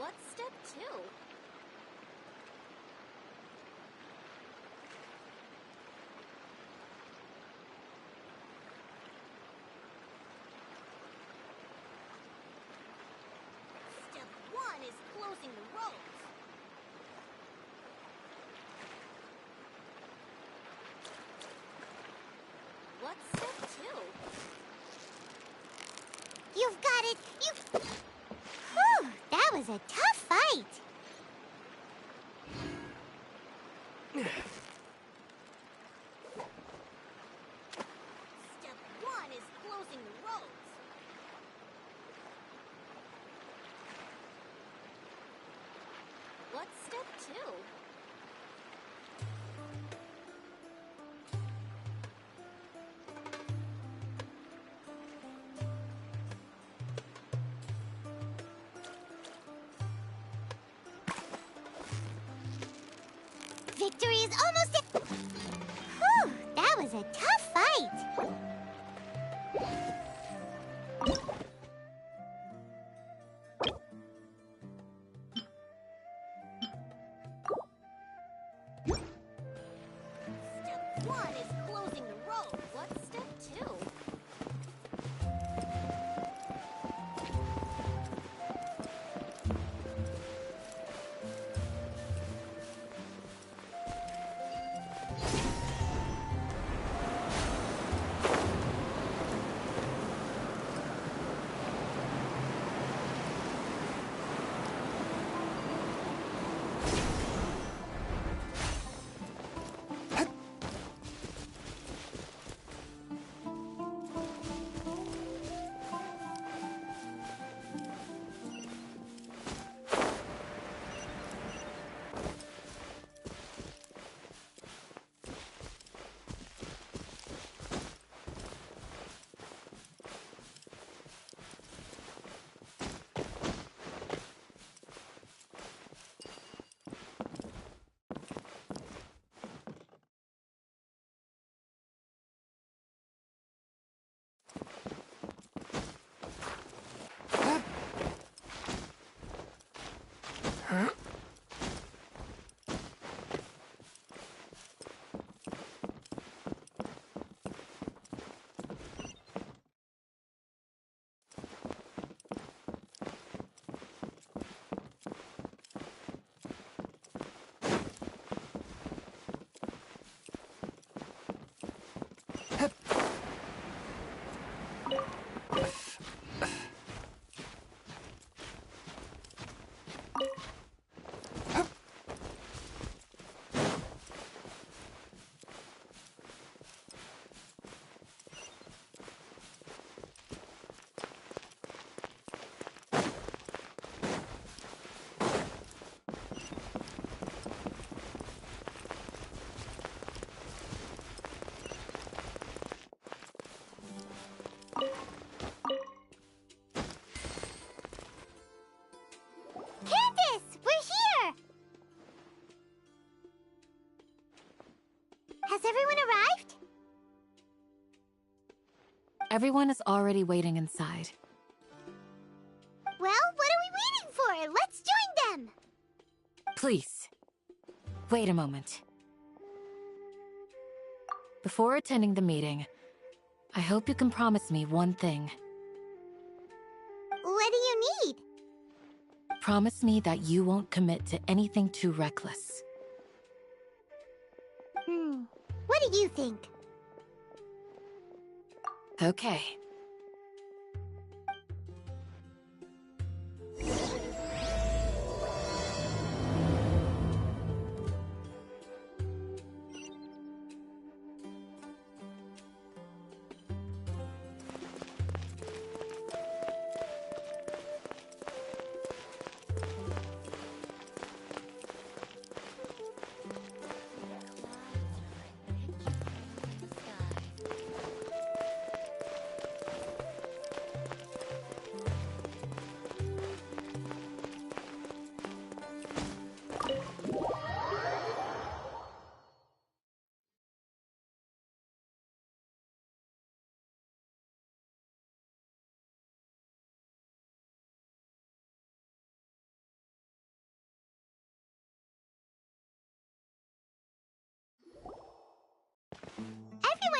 What's step 2? Step 1 is closing the roads. What's step 2? You've got it! Whew! That was a tough fight! Step 1 is closing the roads. What's step 2? Victory is almost at... Whew! That was a tough fight! Step 1 is closing the road. What's step 2? Candace! We're here! Has everyone arrived? Everyone is already waiting inside. Well, what are we waiting for? Let's join them! Please, wait a moment. Before attending the meeting, I hope you can promise me one thing. What do you need? Promise me that you won't commit to anything too reckless. What do you think? Okay.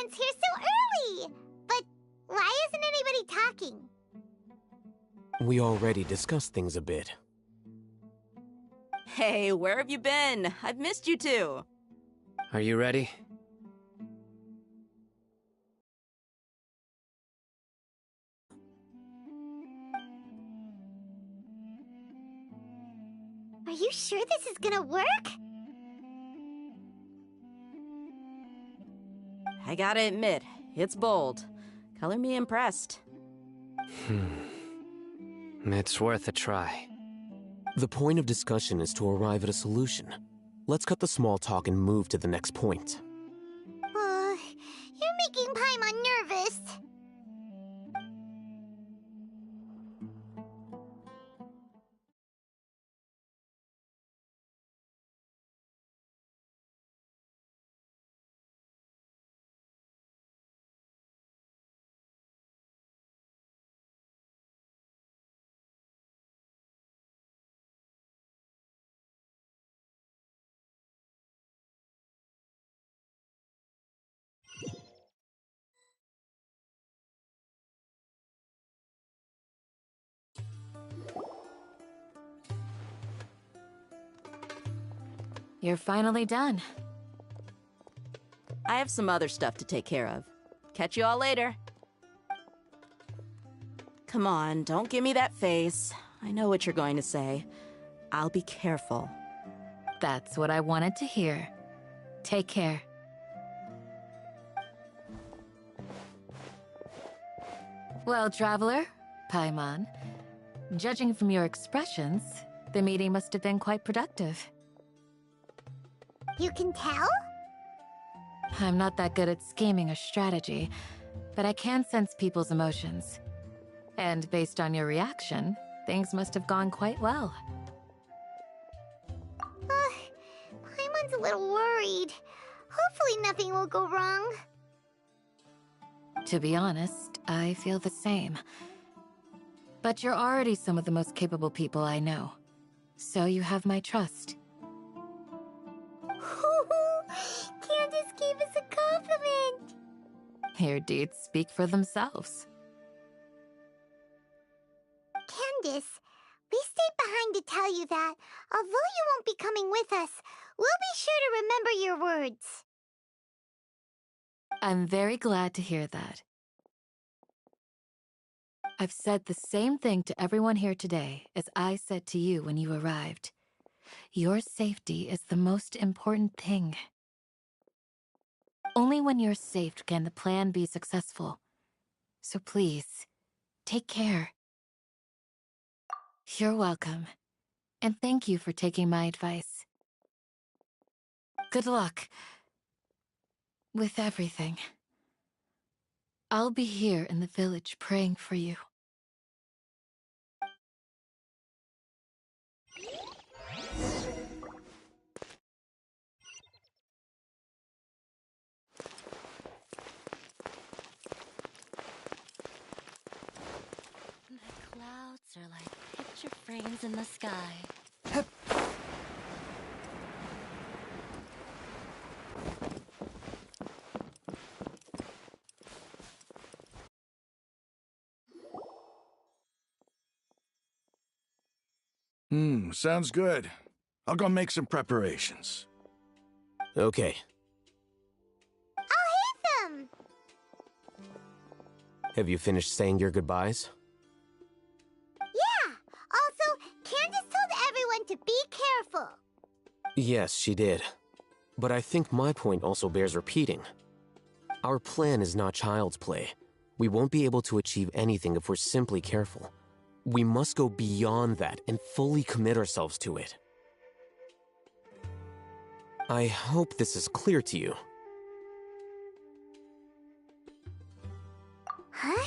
everyone's here so early! But why isn't anybody talking? We already discussed things a bit. Hey, where have you been? I've missed you too. Are you ready? Are you sure this is gonna work? I gotta admit, it's bold. Color me impressed. It's worth a try. The point of discussion is to arrive at a solution. Let's cut the small talk and move to the next point. You're making Paimon nervous. You're finally done. I have some other stuff to take care of. Catch you all later. Come on, don't give me that face. I know what you're going to say. I'll be careful. That's what I wanted to hear. Take care. Well, Traveler, Paimon, judging from your expressions, the meeting must have been quite productive. You can tell? I'm not that good at scheming or strategy, but I can sense people's emotions. And based on your reaction, things must have gone quite well. Paimon's a little worried. Hopefully nothing will go wrong. To be honest, I feel the same. But you're already some of the most capable people I know. So you have my trust. Candace gave us a compliment! Your deeds speak for themselves. Candace, we stayed behind to tell you that, although you won't be coming with us, we'll be sure to remember your words. I'm very glad to hear that. I've said the same thing to everyone here today as I said to you when you arrived. Your safety is the most important thing. Only when you're safe can the plan be successful. So please, take care. You're welcome. And thank you for taking my advice. Good luck with everything. I'll be here in the village praying for you. The clouds are like picture frames in the sky. Sounds good. I'll go make some preparations. Okay. I'll hit them! Have you finished saying your goodbyes? Yeah! Also, Candace told everyone to be careful. Yes, she did. But I think my point also bears repeating. Our plan is not child's play. We won't be able to achieve anything if we're simply careful. We must go beyond that and fully commit ourselves to it. I hope this is clear to you. Huh?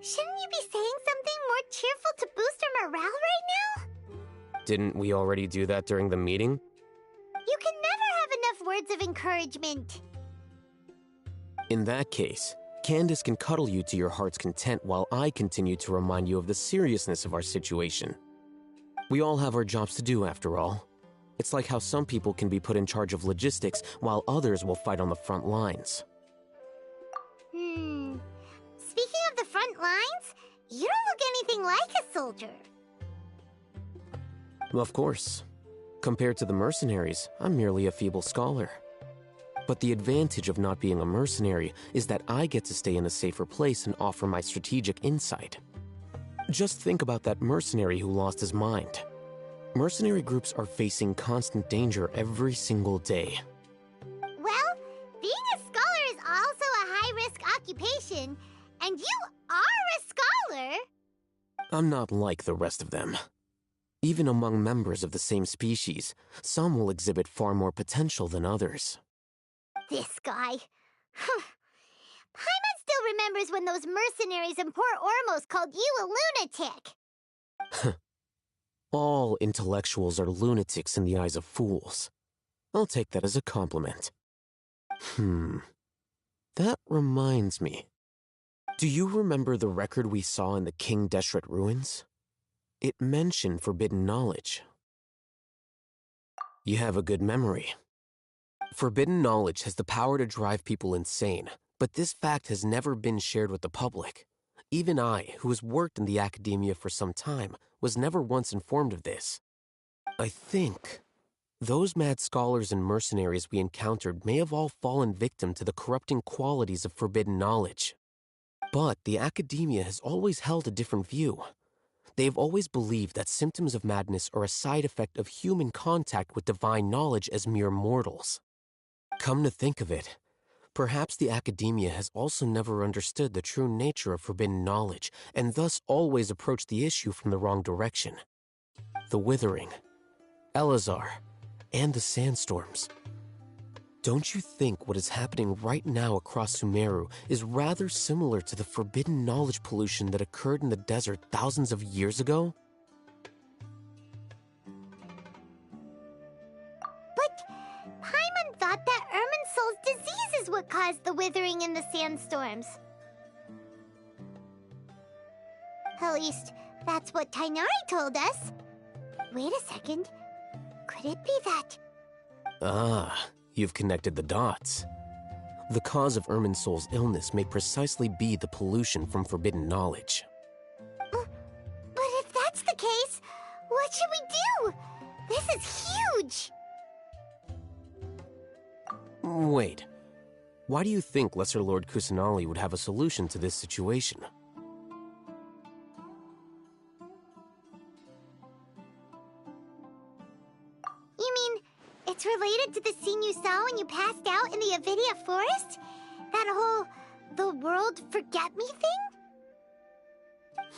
Shouldn't you be saying something more cheerful to boost our morale right now? Didn't we already do that during the meeting? You can never have enough words of encouragement. In that case, Candace can cuddle you to your heart's content while I continue to remind you of the seriousness of our situation. We all have our jobs to do after all. It's like how some people can be put in charge of logistics while others will fight on the front lines. like a soldier. Of course. Compared to the mercenaries, I'm merely a feeble scholar. But the advantage of not being a mercenary is that I get to stay in a safer place and offer my strategic insight. Just think about that mercenary who lost his mind. Mercenary groups are facing constant danger every single day. Well, being a scholar is also a high-risk occupation, and you are a scholar! I'm not like the rest of them. Even among members of the same species, some will exhibit far more potential than others. This guy. Paimon still remembers when those mercenaries in Port Ormos called you a lunatic. All intellectuals are lunatics in the eyes of fools. I'll take that as a compliment. That reminds me. Do you remember the record we saw in the King Deshret ruins? It mentioned forbidden knowledge. You have a good memory. Forbidden knowledge has the power to drive people insane, but this fact has never been shared with the public. Even I, who has worked in the academia for some time, was never once informed of this. I think those mad scholars and mercenaries we encountered may have all fallen victim to the corrupting qualities of forbidden knowledge. But the academia has always held a different view. They have always believed that symptoms of madness are a side effect of human contact with divine knowledge as mere mortals. Come to think of it, perhaps the academia has also never understood the true nature of forbidden knowledge, and thus always approached the issue from the wrong direction. The Withering, Elazar, and the sandstorms. Don't you think what is happening right now across Sumeru is rather similar to the forbidden knowledge pollution that occurred in the desert thousands of years ago? But Paimon thought that Irminsul's disease is what caused the withering in the sandstorms. At least, that's what Tainari told us. Wait a second. Could it be that... Ah, you've connected the dots. The cause of Irminsul's illness may precisely be the pollution from forbidden knowledge. But if that's the case, what should we do? This is huge! Wait. Why do you think Lesser Lord Kusanali would have a solution to this situation? You mean, it's related to the scene you saw when you passed out in the Avidia forest? That whole, the world forget me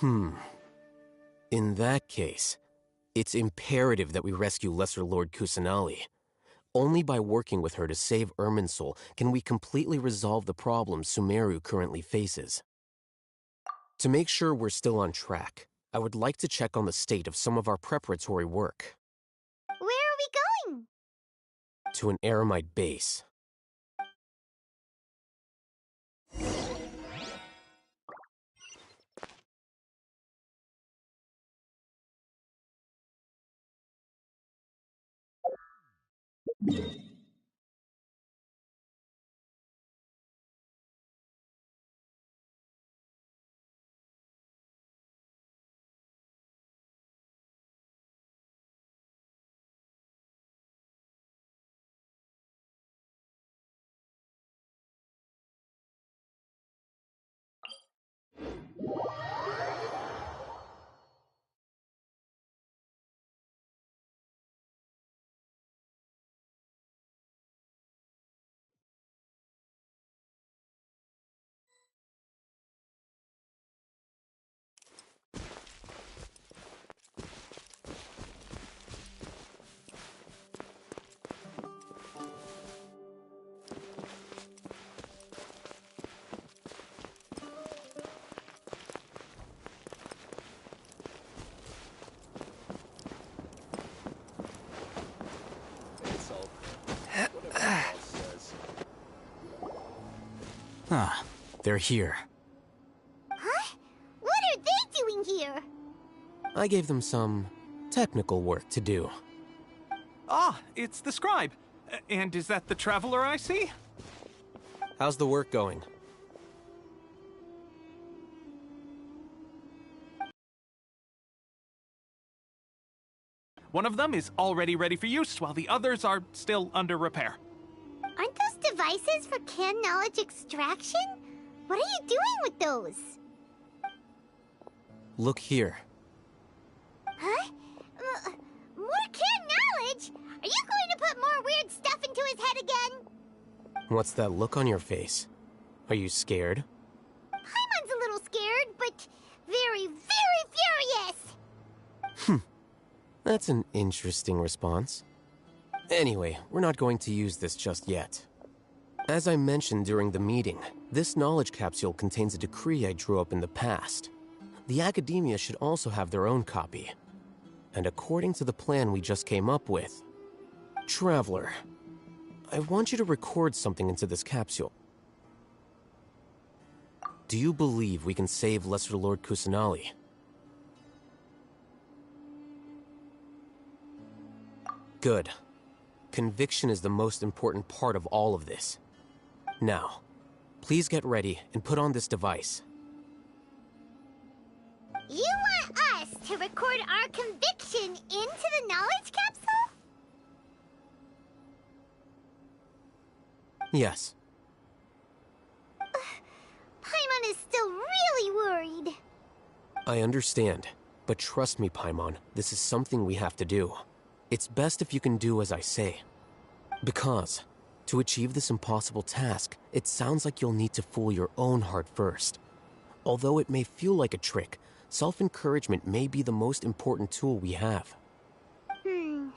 thing? In that case, it's imperative that we rescue Lesser Lord Kusanali. Only by working with her to save Irminsul can we completely resolve the problems Sumeru currently faces. To make sure we're still on track, I would like to check on the state of some of our preparatory work. Where are we going? To an Eremite base. They're here. Huh? What are they doing here? I gave them some technical work to do. Ah, it's the scribe. And is that the traveler I see? How's the work going? One of them is already ready for use, while the others are still under repair. Aren't those devices for canned knowledge extraction? What are you doing with those? Look here. Huh? More canned knowledge? Are you going to put more weird stuff into his head again? What's that look on your face? Are you scared? Paimon's a little scared, but very, very furious! That's an interesting response. Anyway, we're not going to use this just yet. As I mentioned during the meeting, this knowledge capsule contains a decree I drew up in the past. The academia should also have their own copy. And according to the plan we just came up with, Traveler, I want you to record something into this capsule. Do you believe we can save Lesser Lord Kusanali? Good. Conviction is the most important part of all of this. Now, please get ready and put on this device. You want us to record our conviction into the knowledge capsule? Yes. Paimon is still really worried. I understand, but trust me, Paimon, this is something we have to do. It's best if you can do as I say. Because, to achieve this impossible task, it sounds like you'll need to fool your own heart first. Although it may feel like a trick, self-encouragement may be the most important tool we have. Paimon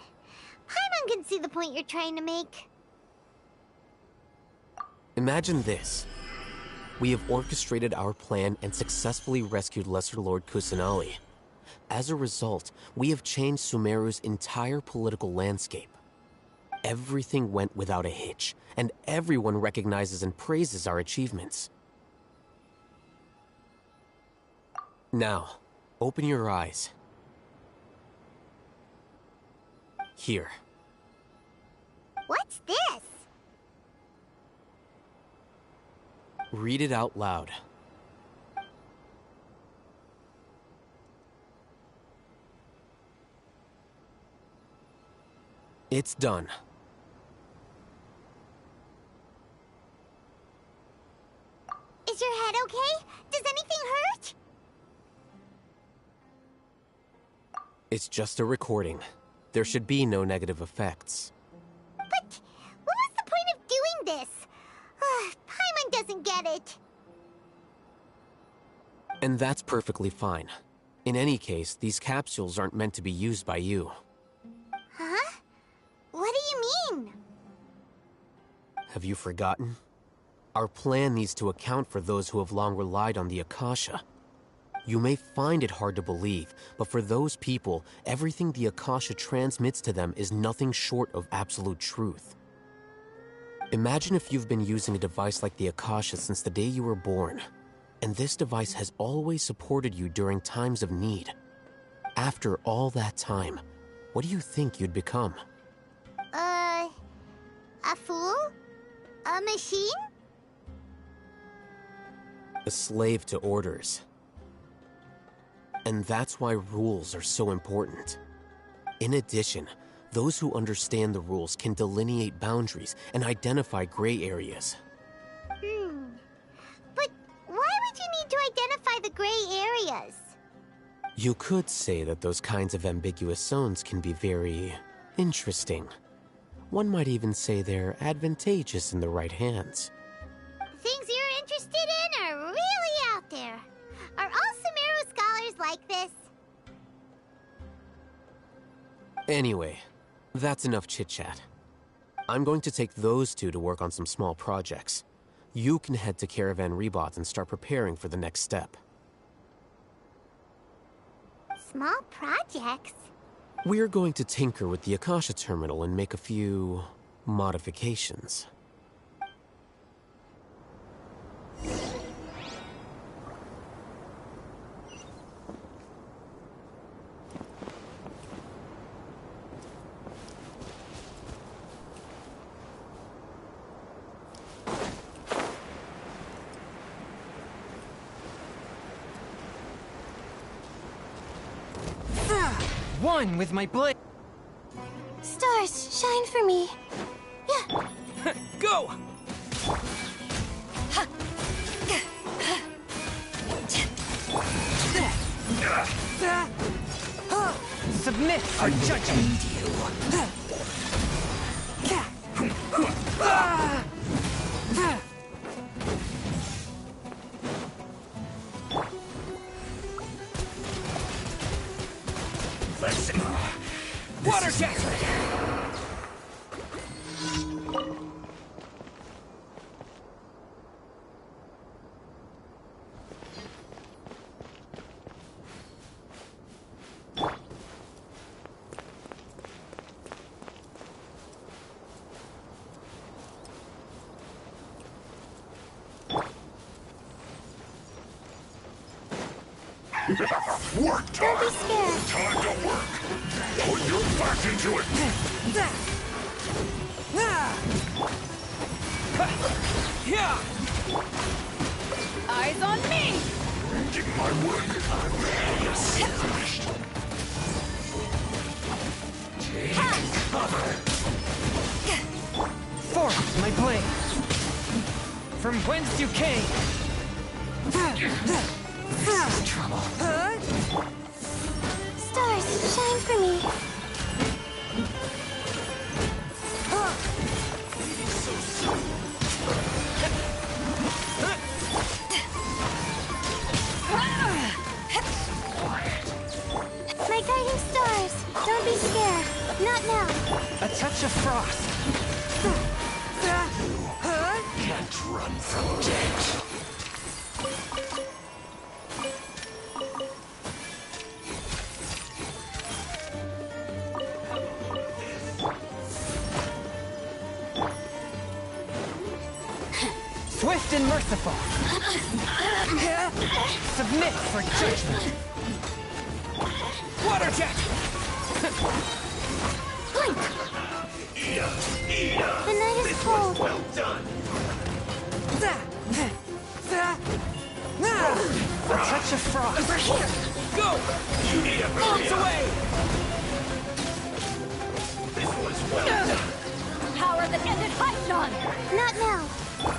can see the point you're trying to make. Imagine this. We have orchestrated our plan and successfully rescued Lesser Lord Kusanali. As a result, we have changed Sumeru's entire political landscape. Everything went without a hitch, and everyone recognizes and praises our achievements. Now, open your eyes. Here. What's this? Read it out loud. It's done. Is your head okay? Does anything hurt? It's just a recording. There should be no negative effects. But what was the point of doing this? Paimon doesn't get it. And that's perfectly fine. In any case, these capsules aren't meant to be used by you. Huh? What do you mean? Have you forgotten? Our plan needs to account for those who have long relied on the Akasha. You may find it hard to believe, but for those people, everything the Akasha transmits to them is nothing short of absolute truth. Imagine if you've been using a device like the Akasha since the day you were born, and this device has always supported you during times of need. After all that time, what do you think you'd become? A fool? A machine? A slave to orders. And that's why rules are so important. In addition, those who understand the rules can delineate boundaries and identify gray areas. But why would you need to identify the gray areas? You could say that those kinds of ambiguous zones can be very interesting. One might even say they're advantageous in the right hands. Things you're interested in are really out there. Are all Sumeru scholars like this? Anyway, that's enough chit-chat. I'm going to take those two to work on some small projects. You can head to Caravan Rebot and start preparing for the next step. Small projects? We're going to tinker with the Akasha terminal and make a few modifications. One with my blade. shine for me. Yeah. Go! Submit for judgment. Water jet! Work time! Don't be scared. Time to work! Put your back into it! Yeah! Eyes on me! Give my work. I'm astonished. Take cover! Forth, my blade. From whence you came. Trouble. Stars, shine for me. My guiding stars, don't be scared. Not now. A touch of frost. Can't run from death. Swift and merciful. Submit for judgment. Water jet! The night is cold. Well done! A touch of frost. Go! You need a Bombs away! This was well done! Power that ended Archon! Not now.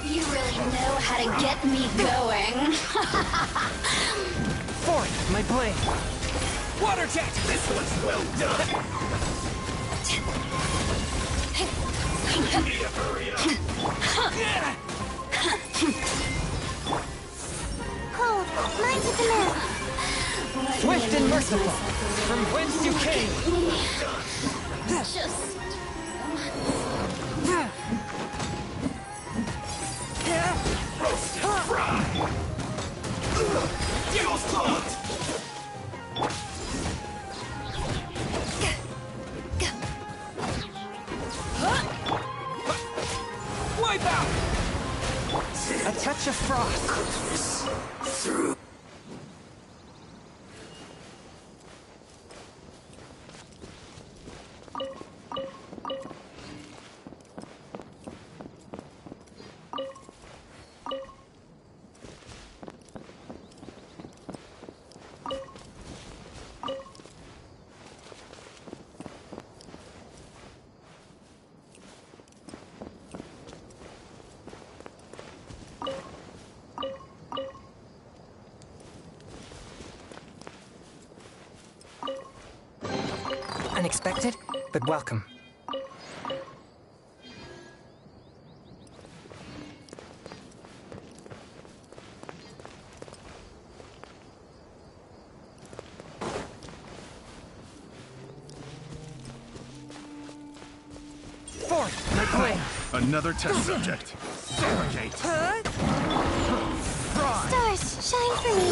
You really know how to get me going. Forth, my blade. Water jet! This was well done! You need to hurry up! Cold, mine to command. Swift and merciful. From whence you came. Just... Roast and fry! Deal spot! Wipe out! A touch of frost. Through. Unexpected, but welcome. Forth, my blade. Another test subject. Segregate. Stars, shine for me.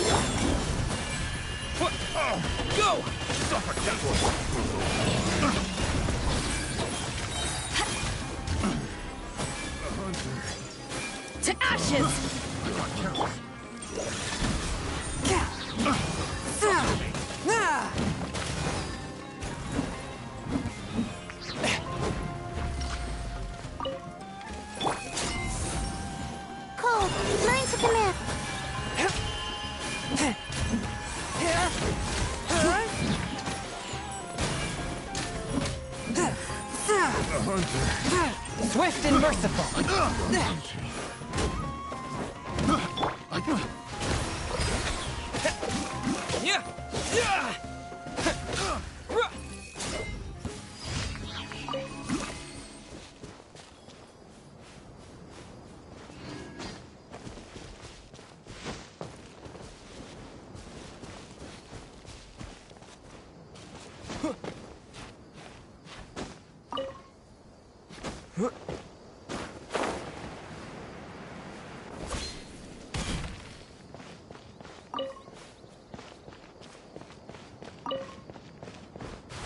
What? Go! Suffer that one. To ashes! Cold, mine to command. Swift and merciful. Yeah. Yeah.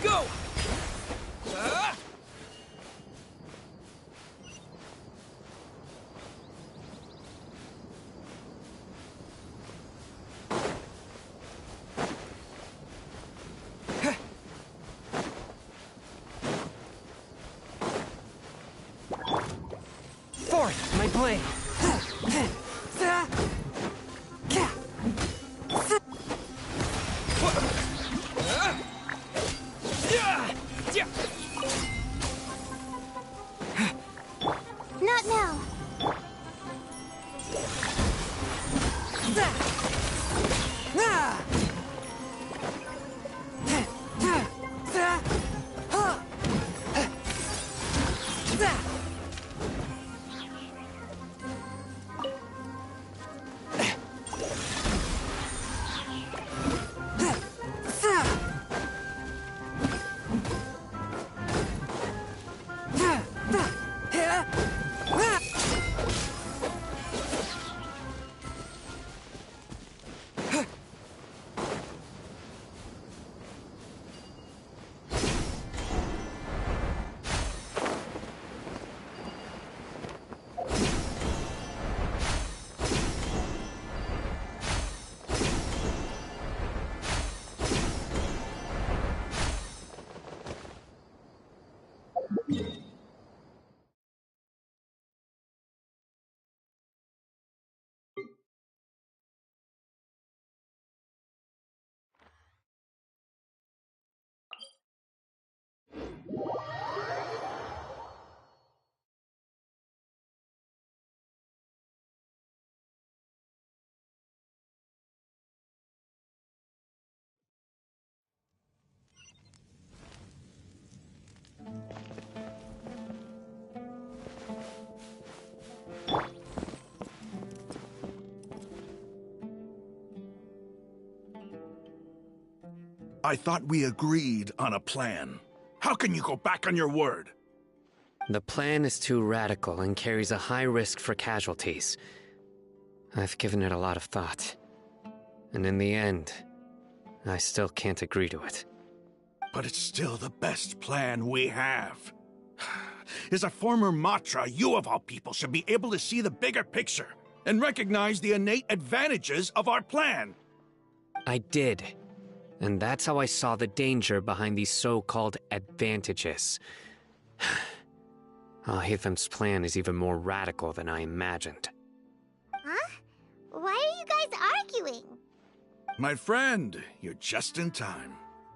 Go! Forth, my blade! Not now. I thought we agreed on a plan. How can you go back on your word? The plan is too radical and carries a high risk for casualties. I've given it a lot of thought. And in the end, I still can't agree to it. But it's still the best plan we have. As a former Matra, you of all people should be able to see the bigger picture and recognize the innate advantages of our plan. I did. And that's how I saw the danger behind these so-called advantages. Alhaitham's plan is even more radical than I imagined. Huh? Why are you guys arguing? My friend, you're just in time.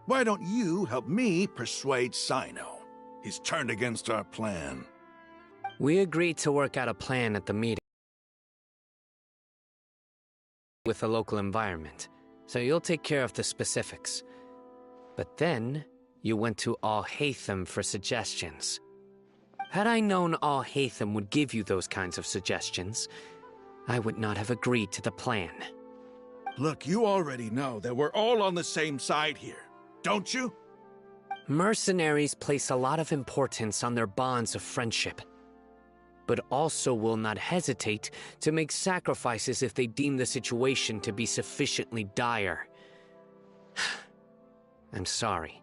Why don't you help me persuade Sino? He's turned against our plan. We agreed to work out a plan at the meeting with the local environment, so you'll take care of the specifics. But then, you went to Alhaitham for suggestions. Had I known Alhaitham would give you those kinds of suggestions, I would not have agreed to the plan. Look, you already know that we're all on the same side here, don't you? Mercenaries place a lot of importance on their bonds of friendship, but also will not hesitate to make sacrifices if they deem the situation to be sufficiently dire. I'm sorry,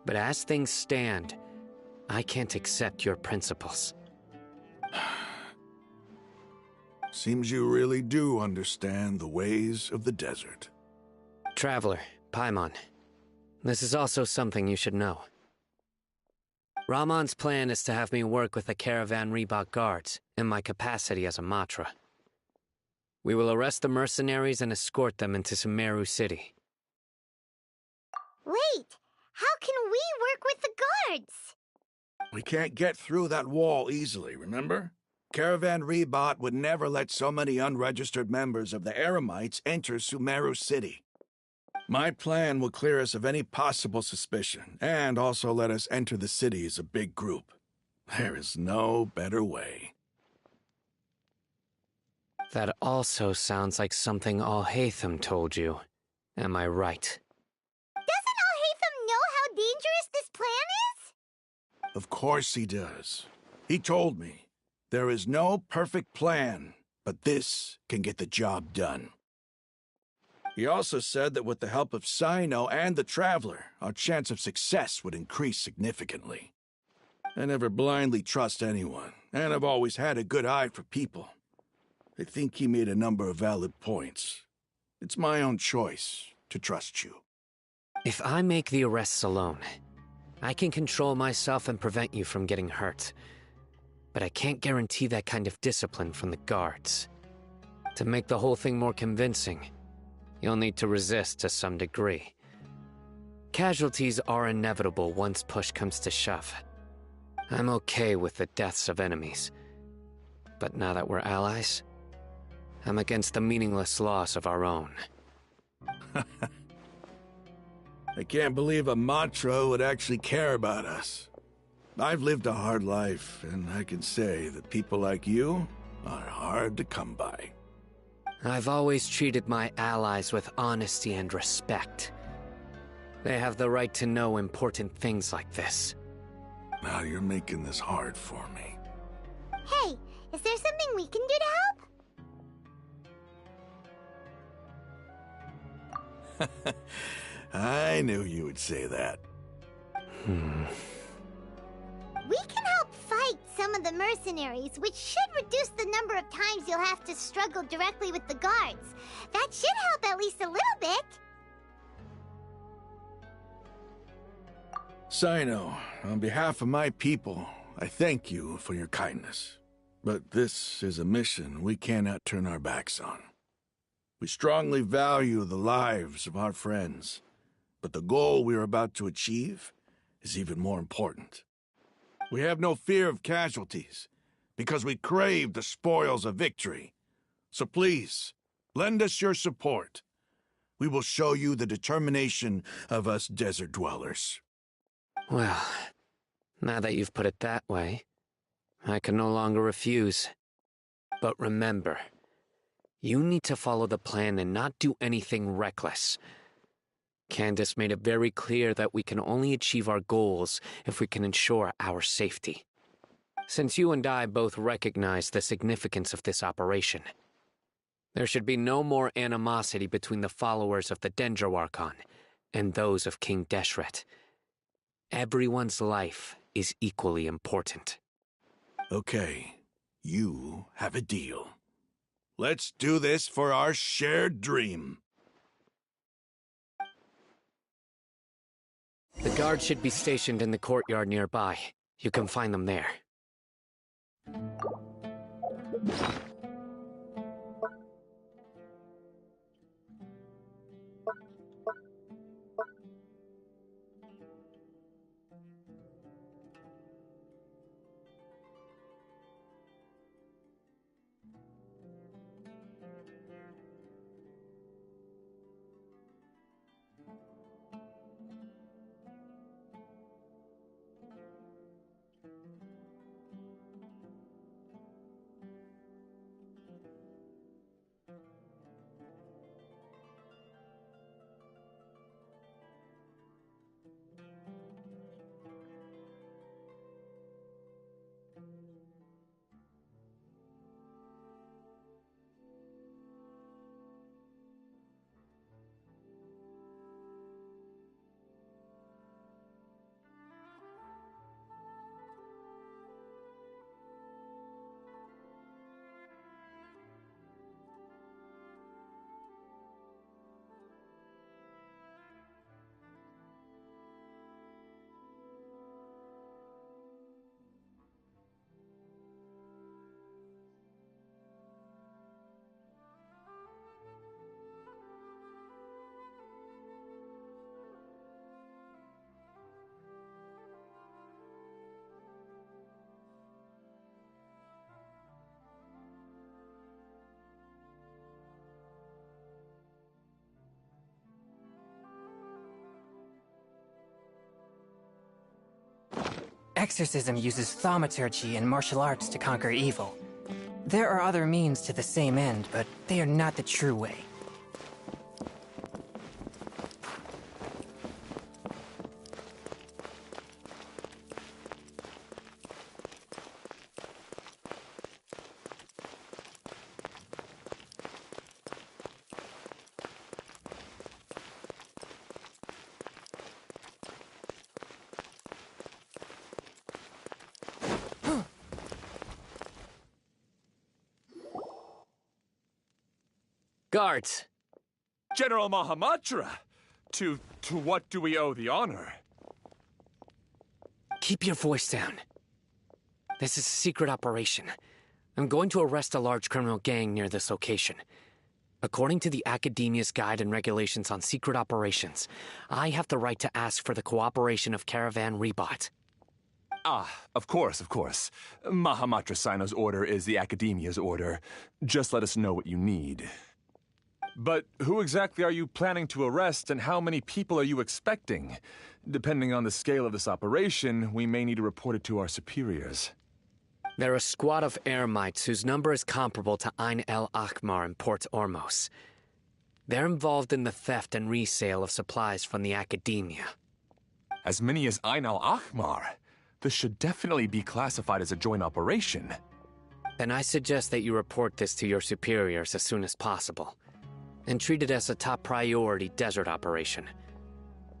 but as things stand, I can't accept your principles. Seems you really do understand the ways of the desert. Traveler, Paimon, this is also something you should know. Ramon's plan is to have me work with the Caravan Reebok guards in my capacity as a Matra. We will arrest the mercenaries and escort them into Sumeru City. Wait, how can we work with the guards? We can't get through that wall easily, remember? Caravan Rebot would never let so many unregistered members of the Eremites enter Sumeru City. My plan will clear us of any possible suspicion, and also let us enter the city as a big group. There is no better way. That also sounds like something Alhaitham told you. Am I right? Doesn't Alhaitham know how dangerous this plan is? Of course he does. He told me, there is no perfect plan, but this can get the job done. He also said that with the help of Sino and the Traveler, our chance of success would increase significantly. I never blindly trust anyone, and I've always had a good eye for people. I think he made a number of valid points. It's my own choice to trust you. If I make the arrests alone, I can control myself and prevent you from getting hurt. But I can't guarantee that kind of discipline from the guards. To make the whole thing more convincing, you'll need to resist to some degree. Casualties are inevitable once push comes to shove. I'm okay with the deaths of enemies. But now that we're allies, I'm against the meaningless loss of our own. I can't believe a Matra would actually care about us. I've lived a hard life, and I can say that people like you are hard to come by. I've always treated my allies with honesty and respect. They have the right to know important things like this. Now you're making this hard for me. Hey, is there something we can do to help? I knew you would say that. We can help fight some of the mercenaries, which should reduce the number of times you'll have to struggle directly with the guards. That should help at least a little bit. Sino, on behalf of my people, I thank you for your kindness. But this is a mission we cannot turn our backs on. We strongly value the lives of our friends, but the goal we are about to achieve is even more important. We have no fear of casualties, because we crave the spoils of victory. So please, lend us your support. We will show you the determination of us desert dwellers. Well, now that you've put it that way, I can no longer refuse. But remember, you need to follow the plan and not do anything reckless. Candace made it very clear that we can only achieve our goals if we can ensure our safety. Since you and I both recognize the significance of this operation, there should be no more animosity between the followers of the Dendro Archon and those of King Deshret. Everyone's life is equally important. Okay, you have a deal. Let's do this for our shared dream. The guards should be stationed in the courtyard nearby. You can find them there. exorcism uses thaumaturgy and martial arts to conquer evil. There are other means to the same end, but they are not the true way. Guards! General Mahamatra! To what do we owe the honor? Keep your voice down. This is a secret operation. I'm going to arrest a large criminal gang near this location. According to the Academia's Guide and Regulations on Secret Operations, I have the right to ask for the cooperation of Caravan Rebot. Ah, of course, of course. Mahamatra Sino's order is the Academia's order. Just let us know what you need. But who exactly are you planning to arrest, and how many people are you expecting? Depending on the scale of this operation, we may need to report it to our superiors. They're a squad of Eremites whose number is comparable to Ain el Akhmar in Port Ormos. They're involved in the theft and resale of supplies from the Academia. As many as Ain el Akhmar? This should definitely be classified as a joint operation. Then I suggest that you report this to your superiors as soon as possible, and treat it as a top priority desert operation.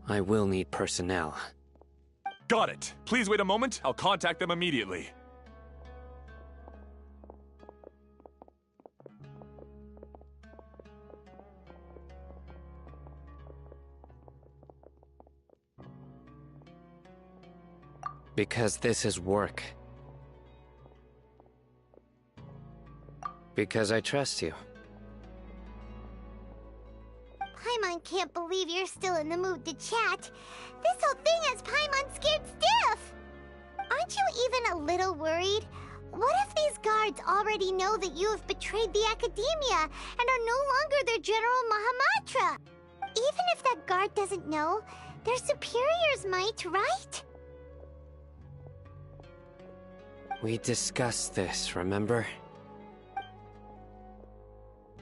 I will need personnel. Got it. Please wait a moment. I'll contact them immediately. Because this is work. Because I trust you. Paimon can't believe you're still in the mood to chat. This whole thing has Paimon scared stiff! Aren't you even a little worried? What if these guards already know that you have betrayed the Academia and are no longer their General Mahamatra? Even if that guard doesn't know, their superiors might, right? We discussed this, remember?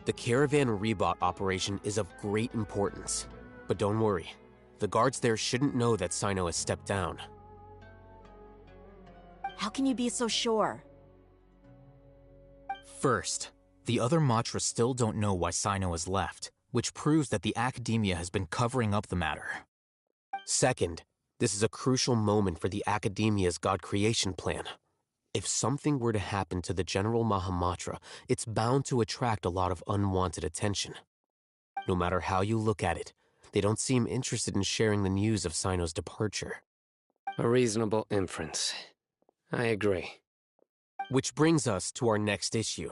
The Caravan Rebot operation is of great importance. But don't worry, the guards there shouldn't know that Sino has stepped down. How can you be so sure? First, the other Matra still don't know why Sino has left, which proves that the Academia has been covering up the matter. Second, this is a crucial moment for the Academia's God creation plan. If something were to happen to the General Mahamatra, it's bound to attract a lot of unwanted attention. No matter how you look at it, they don't seem interested in sharing the news of Sino's departure. A reasonable inference. I agree. Which brings us to our next issue.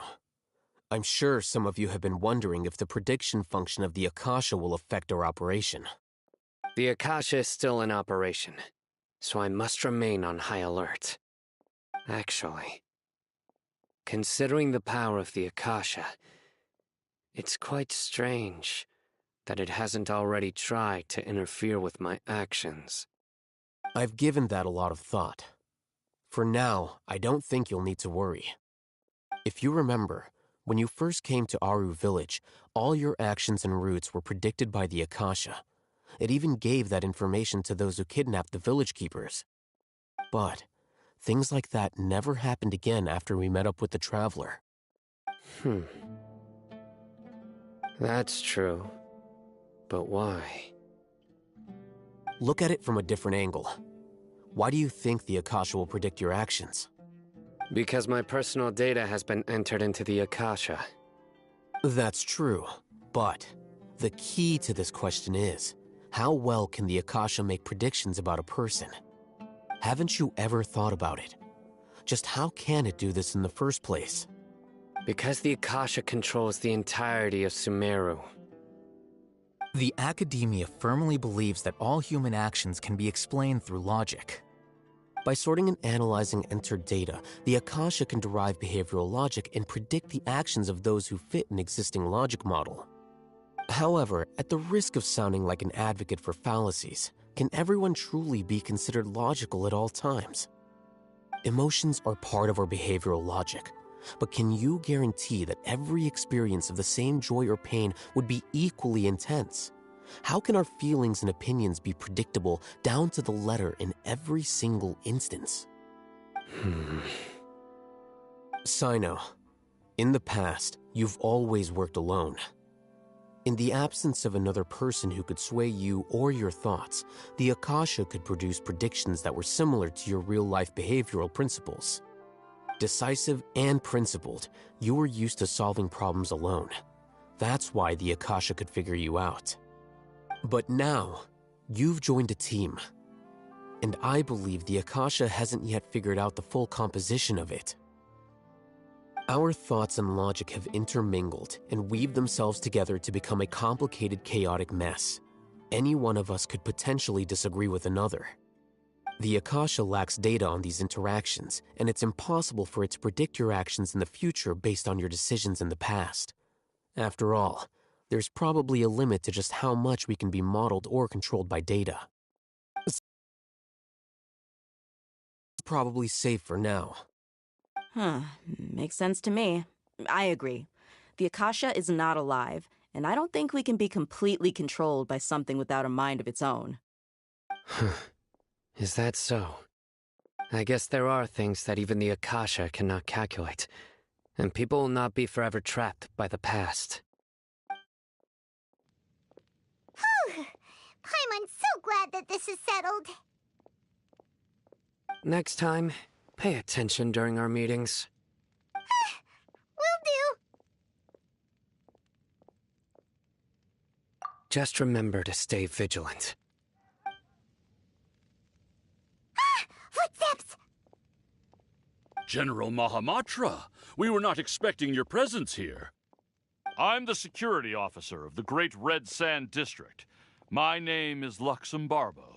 I'm sure some of you have been wondering if the prediction function of the Akasha will affect our operation. The Akasha is still in operation, so I must remain on high alert. Actually, considering the power of the Akasha, it's quite strange that it hasn't already tried to interfere with my actions. I've given that a lot of thought. For now, I don't think you'll need to worry. If you remember, when you first came to Aru Village, all your actions and routes were predicted by the Akasha. It even gave that information to those who kidnapped the village keepers. But things like that never happened again after we met up with the Traveler. That's true. But why? Look at it from a different angle. Why do you think the Akasha will predict your actions? Because my personal data has been entered into the Akasha. That's true, but the key to this question is, how well can the Akasha make predictions about a person? Haven't you ever thought about it? Just how can it do this in the first place? Because the Akasha controls the entirety of Sumeru. The Academia firmly believes that all human actions can be explained through logic. By sorting and analyzing entered data, the Akasha can derive behavioral logic and predict the actions of those who fit an existing logic model. However, at the risk of sounding like an advocate for fallacies, can everyone truly be considered logical at all times? Emotions are part of our behavioral logic, but can you guarantee that every experience of the same joy or pain would be equally intense? How can our feelings and opinions be predictable down to the letter in every single instance? Sino, in the past, you've always worked alone. In the absence of another person who could sway you or your thoughts, the Akasha could produce predictions that were similar to your real-life behavioral principles. Decisive and principled, you were used to solving problems alone. That's why the Akasha could figure you out. But now, you've joined a team. And I believe the Akasha hasn't yet figured out the full composition of it. Our thoughts and logic have intermingled and weaved themselves together to become a complicated, chaotic mess. Any one of us could potentially disagree with another. The Akasha lacks data on these interactions, and it's impossible for it to predict your actions in the future based on your decisions in the past. After all, there's probably a limit to just how much we can be modeled or controlled by data. It's probably safe for now. Makes sense to me. I agree. The Akasha is not alive, and I don't think we can be completely controlled by something without a mind of its own. Is that so? I guess there are things that even the Akasha cannot calculate, and people will not be forever trapped by the past. Paimon's so glad that this is settled. Next time, pay attention during our meetings. Will do. Just remember to stay vigilant. Footsteps! General Mahamatra, we were not expecting your presence here. I'm the security officer of the Great Red Sand District. My name is Luxembarbo.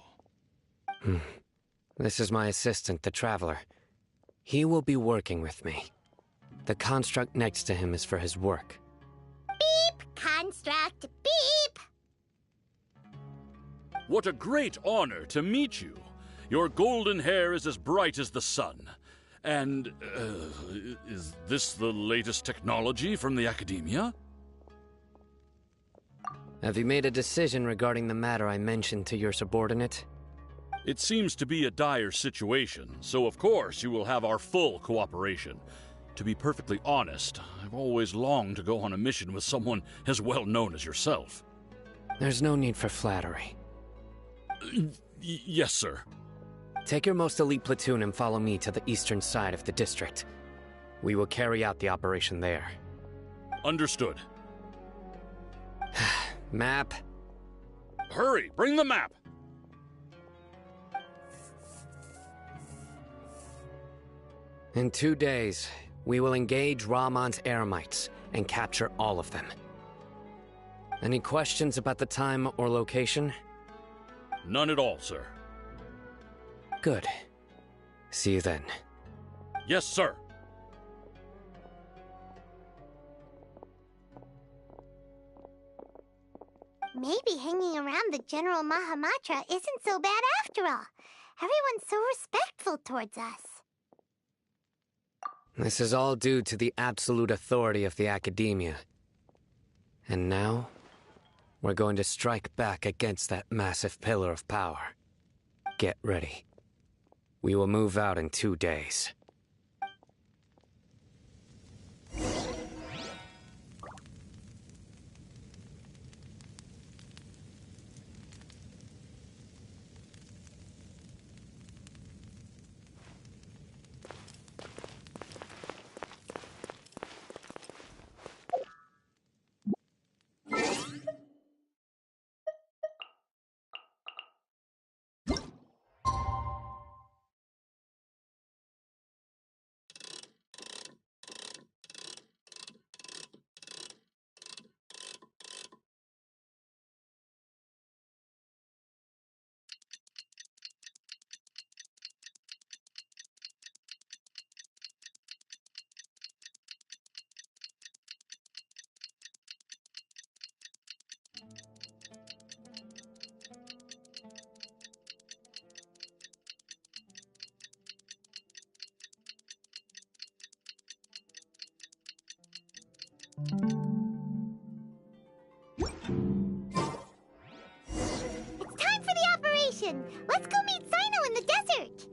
This is my assistant, the Traveler. He will be working with me. The construct next to him is for his work. Beep! Construct, beep! What a great honor to meet you. Your golden hair is as bright as the sun. And, is this the latest technology from the Academia? Have you made a decision regarding the matter I mentioned to your subordinate? It seems to be a dire situation, so of course you will have our full cooperation. To be perfectly honest, I've always longed to go on a mission with someone as well known as yourself. There's no need for flattery. Yes, sir. Take your most elite platoon and follow me to the eastern side of the district. We will carry out the operation there. Understood. Map. Hurry, bring the map! In 2 days, we will engage Ramon's Eremites and capture all of them. Any questions about the time or location? None at all, sir. Good. See you then. Yes, sir. Maybe hanging around the General Mahamatra isn't so bad after all. Everyone's so respectful towards us. This is all due to the absolute authority of the Academia. And now, we're going to strike back against that massive pillar of power. Get ready. We will move out in 2 days. expedition. Let's go meet Sino in the desert.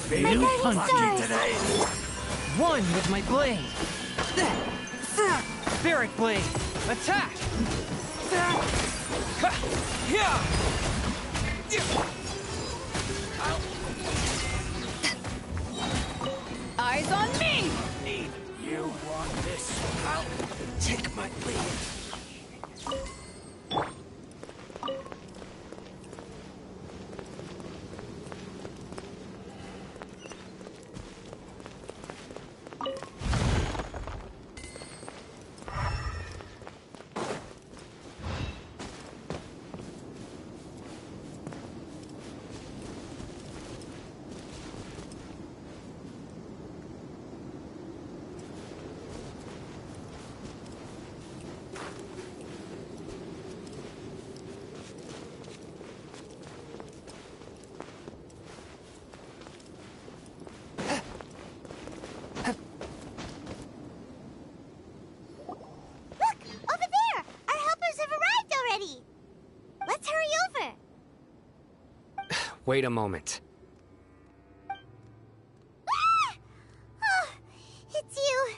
Feeling punky today. One with my blade. Spirit blade. Attack. Eyes on me! Need you want this? I'll take my leave. Wait a moment. Oh, it's you.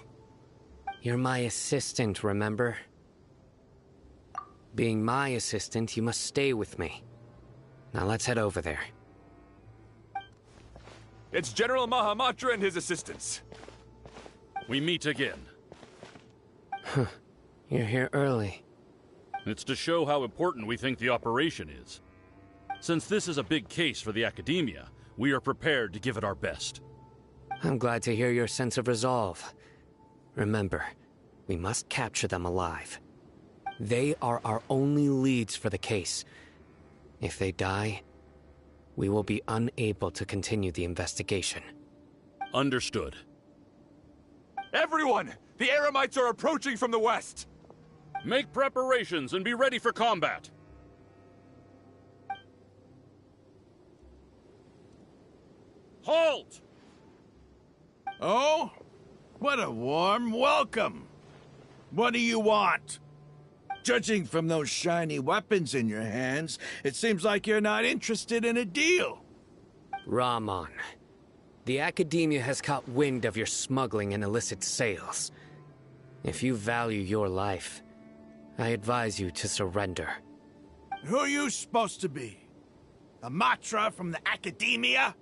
You're my assistant, remember? Being my assistant, you must stay with me. Now let's head over there. It's General Mahamatra and his assistants. We meet again. Huh. You're here early. It's to show how important we think the operation is. Since this is a big case for the Academia, we are prepared to give it our best. I'm glad to hear your sense of resolve. Remember, we must capture them alive. They are our only leads for the case. If they die, we will be unable to continue the investigation. Understood. Everyone! The Eremites are approaching from the west! Make preparations and be ready for combat! Halt! Oh? What a warm welcome! What do you want? Judging from those shiny weapons in your hands, it seems like you're not interested in a deal. Rahman, the Academia has caught wind of your smuggling and illicit sales. If you value your life, I advise you to surrender. Who are you supposed to be? A Matra from the Academia?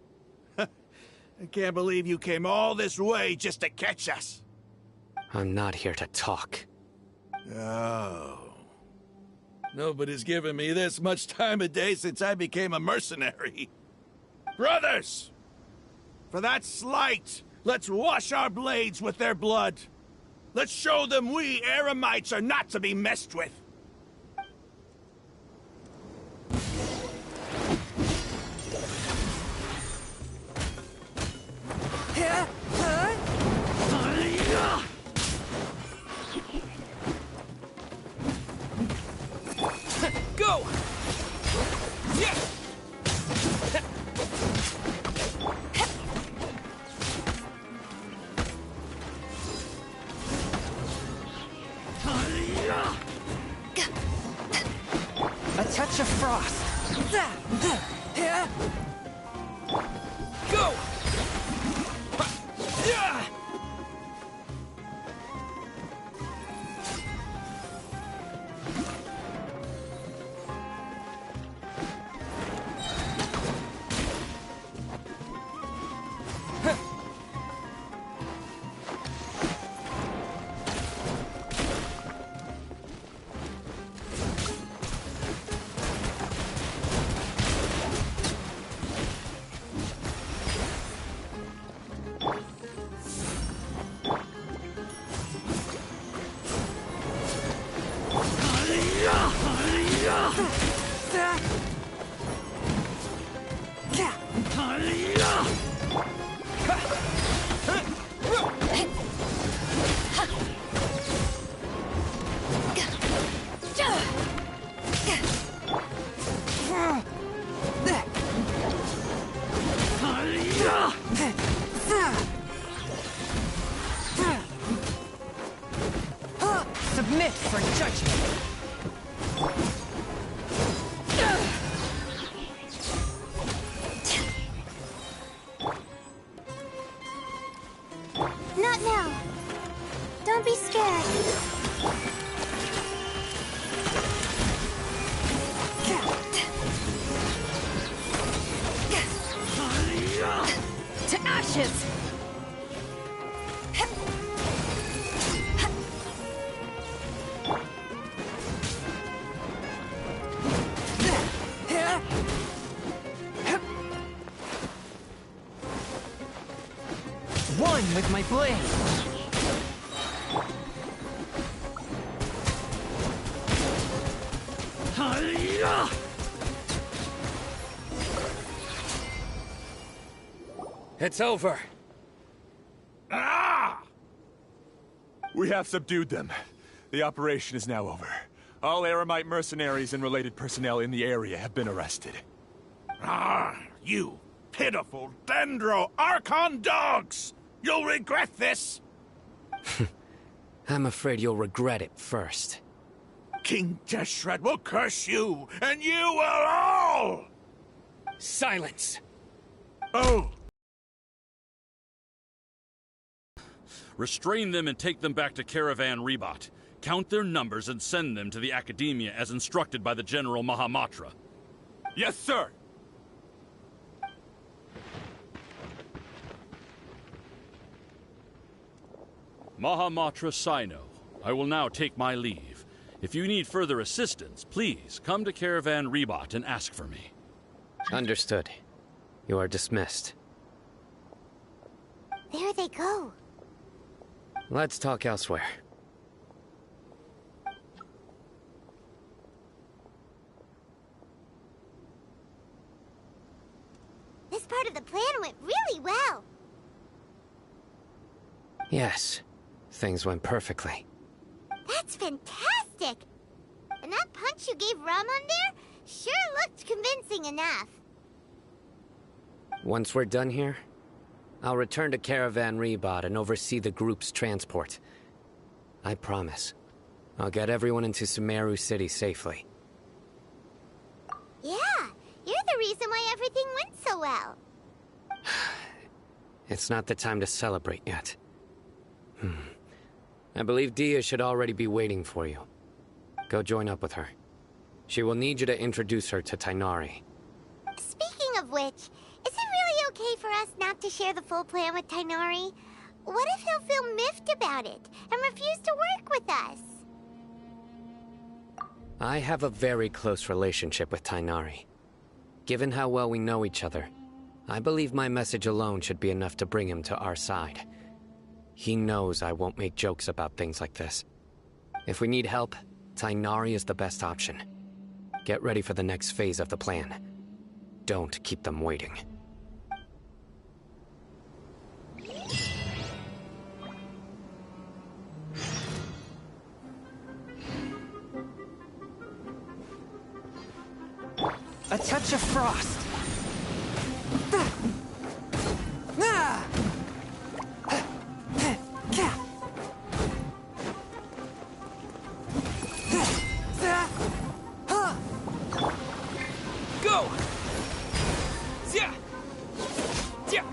I can't believe you came all this way just to catch us. I'm not here to talk. Oh. Nobody's given me this much time of day since I became a mercenary. Brothers! For that slight, let's wash our blades with their blood. Let's show them we Eremites are not to be messed with. Go! Yeah! Submit for judgment. Not now. Don't be scared. To ashes! One with my blade. It's over. Ah! We have subdued them. The operation is now over. All Aramite mercenaries and related personnel in the area have been arrested. Ah, you pitiful Dendro Archon dogs! You'll regret this! I'm afraid you'll regret it first. King Deshret will curse you, and you will all! Silence! Oh! Restrain them and take them back to Caravan Rebot. Count their numbers and send them to the Academia as instructed by the General Mahamatra. Yes, sir! Mahamatra Sino, I will now take my leave. If you need further assistance, please come to Caravan Rebot and ask for me. Understood. You are dismissed. There they go. Let's talk elsewhere. This part of the plan went really well. Yes, things went perfectly. That's fantastic! And that punch you gave Ramon there sure looked convincing enough. Once we're done here, I'll return to Caravan Rebot and oversee the group's transport. I promise. I'll get everyone into Sumeru City safely. Yeah, you're the reason why everything went so well. It's not the time to celebrate yet. I believe Dia should already be waiting for you. Go join up with her. She will need you to introduce her to Tainari. Speaking of which, is it really okay for us not to share the full plan with Tainari? What if he'll feel miffed about it and refuse to work with us? I have a very close relationship with Tainari. Given how well we know each other, I believe my message alone should be enough to bring him to our side. He knows I won't make jokes about things like this. If we need help, Tainari is the best option. Get ready for the next phase of the plan. Don't keep them waiting. A touch of frost. Go! Yeah! Yeah!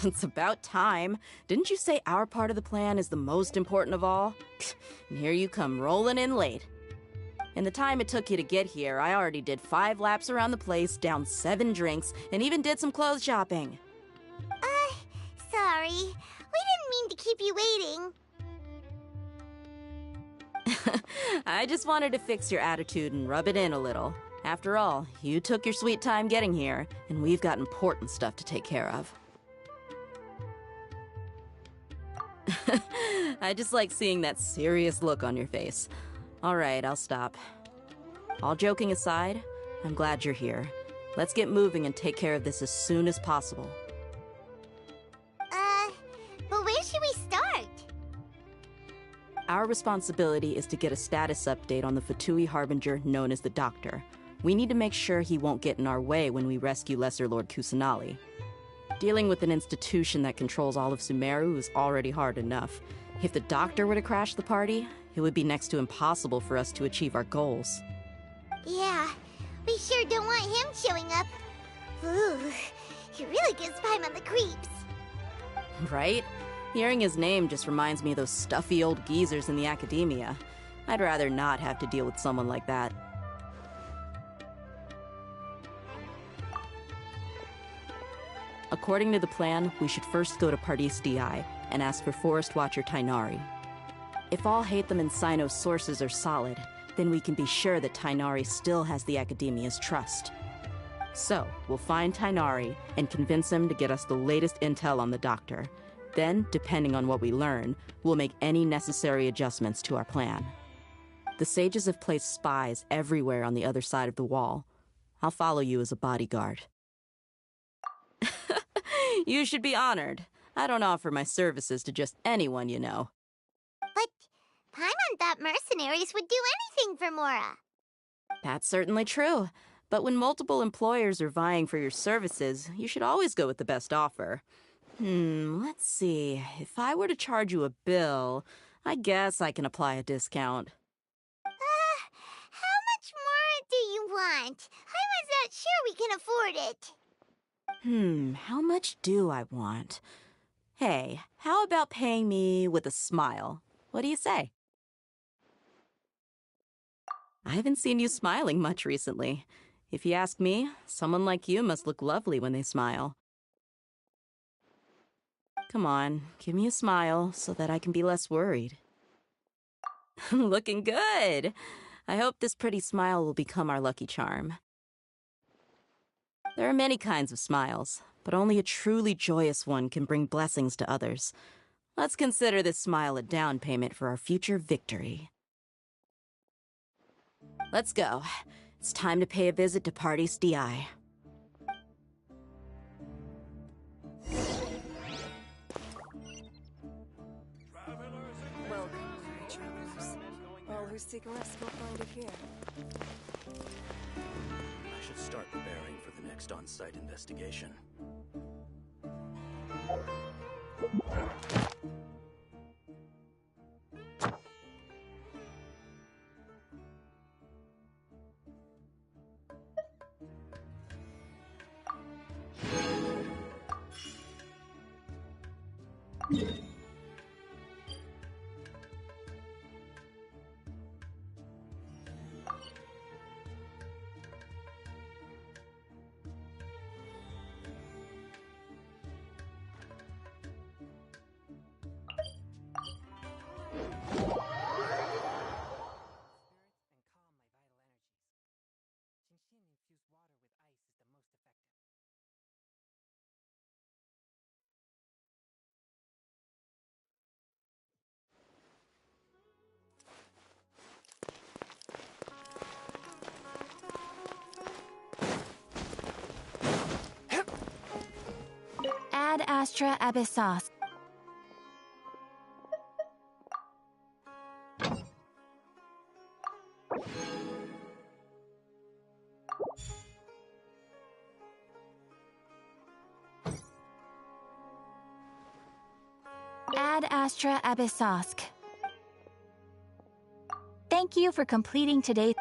It's about time. Didn't you say our part of the plan is the most important of all? And here you come rolling in late. In the time it took you to get here, I already did 5 laps around the place, downed 7 drinks, and even did some clothes shopping. Sorry. We didn't mean to keep you waiting. I just wanted to fix your attitude and rub it in a little. After all, you took your sweet time getting here, and we've got important stuff to take care of. I just like seeing that serious look on your face. Alright, I'll stop. All joking aside, I'm glad you're here. Let's get moving and take care of this as soon as possible. But where should we start? Our responsibility is to get a status update on the Fatui Harbinger known as the Doctor. We need to make sure he won't get in our way when we rescue Lesser Lord Kusanali. Dealing with an institution that controls all of Sumeru is already hard enough. If the Doctor were to crash the party, it would be next to impossible for us to achieve our goals. Yeah, we sure don't want him showing up. Ooh, he really gives Paimon the creeps. Right? Hearing his name just reminds me of those stuffy old geezers in the academia. I'd rather not have to deal with someone like that. According to the plan, we should first go to Pardis Di and ask for Forest Watcher Tainari. If all Hatham and Sino's sources are solid, then we can be sure that Tainari still has the Academia's trust. So, we'll find Tainari and convince him to get us the latest intel on the Doctor. Then, depending on what we learn, we'll make any necessary adjustments to our plan. The sages have placed spies everywhere on the other side of the wall. I'll follow you as a bodyguard. You should be honored. I don't offer my services to just anyone, you know. But Paimon thought mercenaries would do anything for Mora. That's certainly true. But when multiple employers are vying for your services, you should always go with the best offer. Let's see. If I were to charge you a bill, I guess I can apply a discount. How much more do you want? Paimon's not sure we can afford it. How much do I want? Hey, how about paying me with a smile? What do you say? I haven't seen you smiling much recently. If you ask me, someone like you must look lovely when they smile. Come on, give me a smile so that I can be less worried. Looking good! I hope this pretty smile will become our lucky charm. There are many kinds of smiles, but only a truly joyous one can bring blessings to others. Let's consider this smile a down payment for our future victory. Let's go. It's time to pay a visit to Party's DI. Welcome, my travelers. All who seek rest will find it here. I should start preparing for the next on-site investigation. Ad Astra Abyssos. Ad Astra Abyssosk. Thank you for completing today's...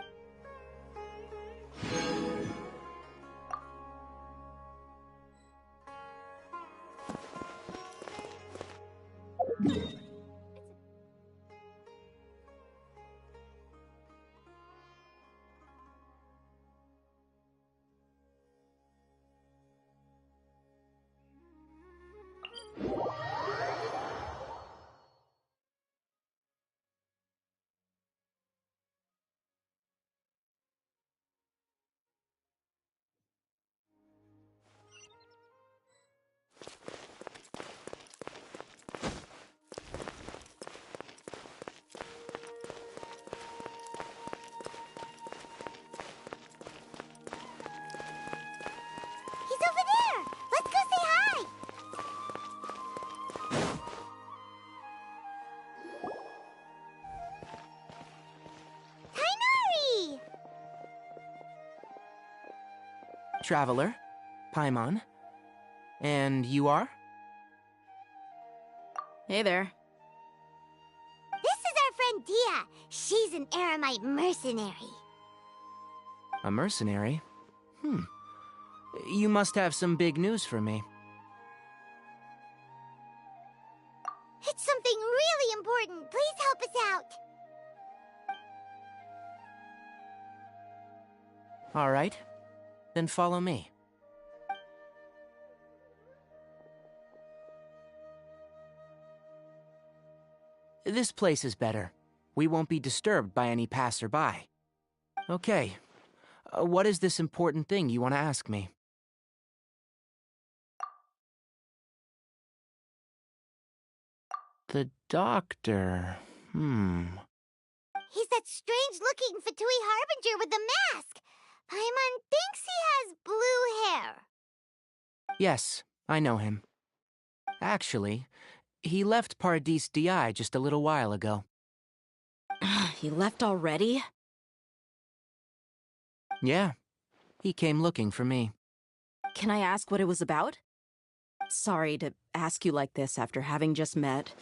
Traveler, Paimon, and you are? Hey there. This is our friend Dia. She's an Aramite mercenary. A mercenary? You must have some big news for me. It's something really important. Please help us out. All right. Then follow me. This place is better. We won't be disturbed by any passerby. Okay. What is this important thing you want to ask me? The doctor. He's that strange-looking Fatui Harbinger with the mask. Paimon thinks he has blue hair. Yes, I know him. Actually, he left Paradis DI just a little while ago. He left already? Yeah, he came looking for me. Can I ask what it was about? Sorry to ask you like this after having just met,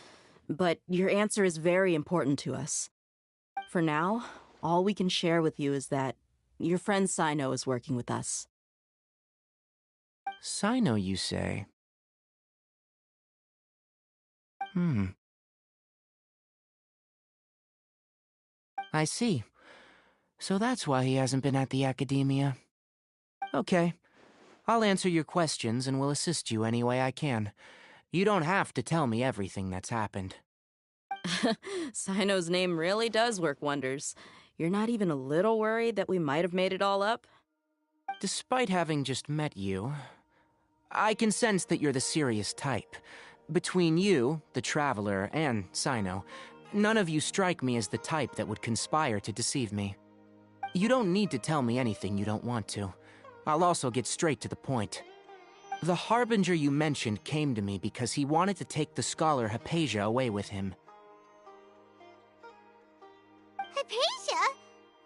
but your answer is very important to us. For now, all we can share with you is that your friend Sino is working with us. Sino, you say? I see. So that's why he hasn't been at the academia. Okay. I'll answer your questions and will assist you any way I can. You don't have to tell me everything that's happened. Sino's name really does work wonders. You're not even a little worried that we might have made it all up? Despite having just met you, I can sense that you're the serious type. Between you, the Traveler, and Sino, none of you strike me as the type that would conspire to deceive me. You don't need to tell me anything you don't want to. I'll also get straight to the point. The Harbinger you mentioned came to me because he wanted to take the scholar Hypatia away with him. Hypatia?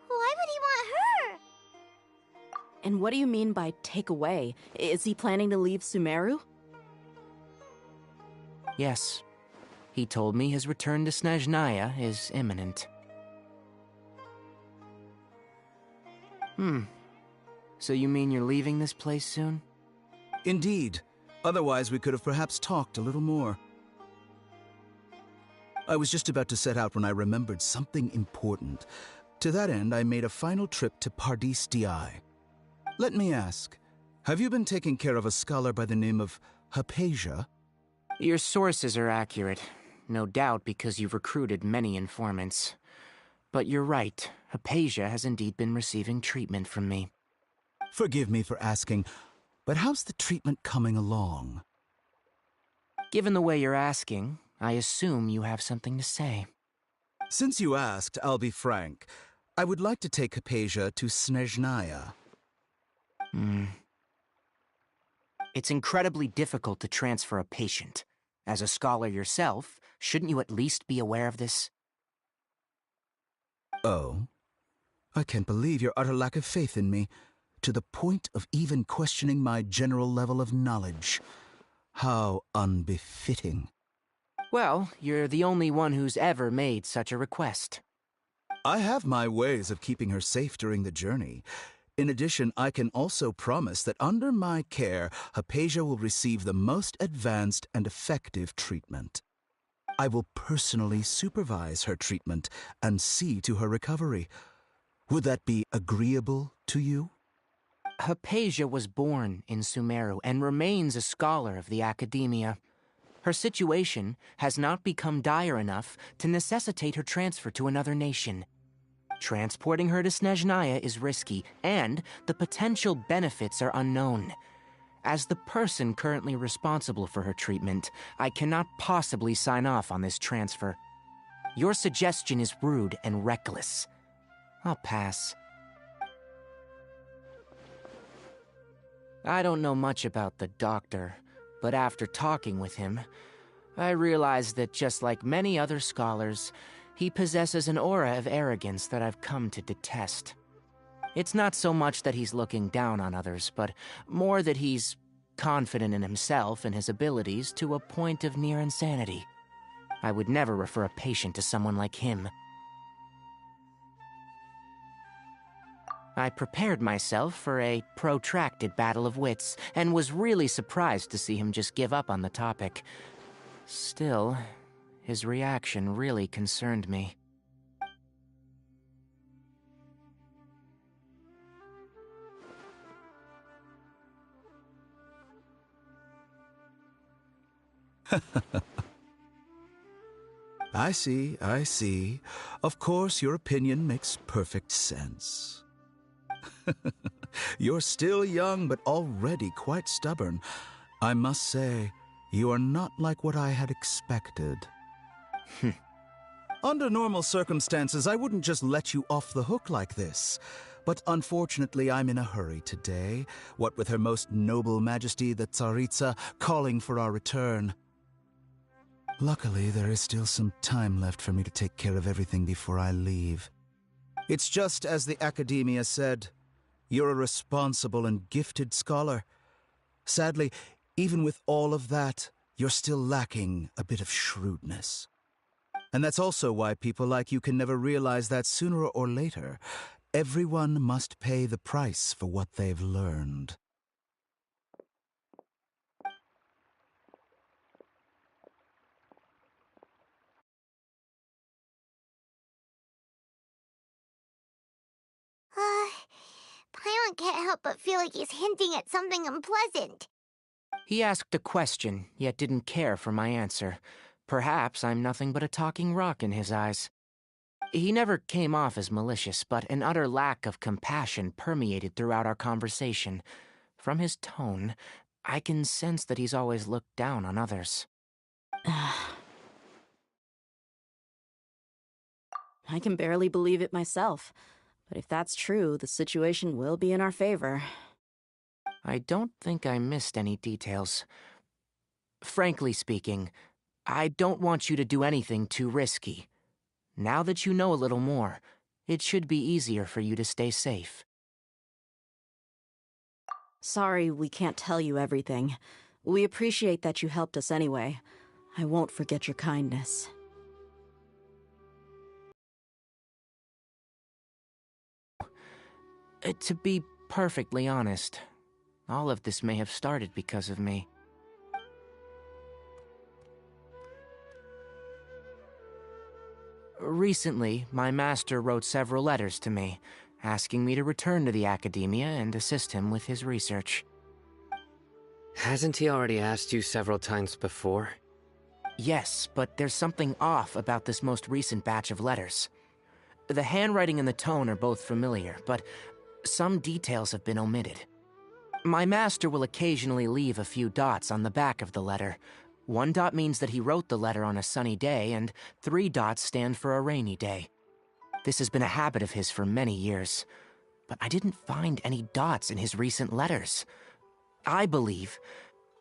Why would he want her? And what do you mean by take away? Is he planning to leave Sumeru? Yes. He told me his return to Snezhnaya is imminent. So you mean you're leaving this place soon? Indeed. Otherwise, we could have perhaps talked a little more. I was just about to set out when I remembered something important. To that end, I made a final trip to Pardis Di. Let me ask, have you been taking care of a scholar by the name of Hypatia? Your sources are accurate. No doubt because you've recruited many informants. But you're right, Hypatia has indeed been receiving treatment from me. Forgive me for asking, but how's the treatment coming along? Given the way you're asking, I assume you have something to say. Since you asked, I'll be frank. I would like to take Hypatia to Snezhnaya. It's incredibly difficult to transfer a patient. As a scholar yourself, shouldn't you at least be aware of this? Oh? I can't believe your utter lack of faith in me, to the point of even questioning my general level of knowledge. How unbefitting. Well, you're the only one who's ever made such a request. I have my ways of keeping her safe during the journey. In addition, I can also promise that under my care, Hypatia will receive the most advanced and effective treatment. I will personally supervise her treatment and see to her recovery. Would that be agreeable to you? Hypatia was born in Sumeru and remains a scholar of the Academia. Her situation has not become dire enough to necessitate her transfer to another nation. Transporting her to Snezhnaya is risky, and the potential benefits are unknown. As the person currently responsible for her treatment, I cannot possibly sign off on this transfer. Your suggestion is rude and reckless. I'll pass. I don't know much about the doctor, but after talking with him, I realized that just like many other scholars, he possesses an aura of arrogance that I've come to detest. It's not so much that he's looking down on others, but more that he's confident in himself and his abilities to a point of near insanity. I would never refer a patient to someone like him. I prepared myself for a protracted battle of wits, and was really surprised to see him just give up on the topic. Still, his reaction really concerned me. I see. Of course, your opinion makes perfect sense. You're still young, but already quite stubborn. I must say, you are not like what I had expected. Under normal circumstances, I wouldn't just let you off the hook like this. But unfortunately, I'm in a hurry today, what with Her Most Noble Majesty the Tsaritsa calling for our return. Luckily, there is still some time left for me to take care of everything before I leave. It's just as the Academia said, you're a responsible and gifted scholar. Sadly, even with all of that, you're still lacking a bit of shrewdness. And that's also why people like you can never realize that sooner or later, everyone must pay the price for what they've learned. Paimon can't help but feel like he's hinting at something unpleasant. He asked a question, yet didn't care for my answer. Perhaps I'm nothing but a talking rock in his eyes. He never came off as malicious, but an utter lack of compassion permeated throughout our conversation. From his tone, I can sense that he's always looked down on others. I can barely believe it myself. But if that's true, the situation will be in our favor. I don't think I missed any details. Frankly speaking, I don't want you to do anything too risky. Now that you know a little more, it should be easier for you to stay safe. Sorry we can't tell you everything. We appreciate that you helped us anyway. I won't forget your kindness. To be perfectly honest, all of this may have started because of me. Recently, my master wrote several letters to me, asking me to return to the academia and assist him with his research. Hasn't he already asked you several times before? Yes, but there's something off about this most recent batch of letters. The handwriting and the tone are both familiar, but some details have been omitted. My master will occasionally leave a few dots on the back of the letter. 1 dot means that he wrote the letter on a sunny day, and 3 dots stand for a rainy day. This has been a habit of his for many years, but I didn't find any dots in his recent letters. I believe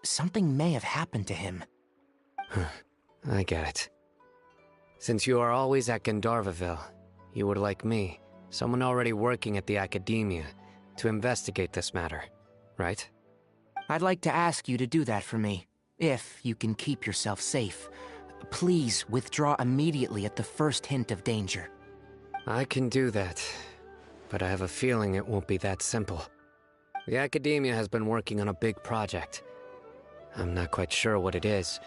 something may have happened to him. I get it. Since you are always at Gandharvaville, you would like me, someone already working at the academia, to investigate this matter, right? I'd like to ask you to do that for me, if you can keep yourself safe. Please withdraw immediately at the first hint of danger. I can do that, but I have a feeling it won't be that simple. The academia has been working on a big project. I'm not quite sure what it is,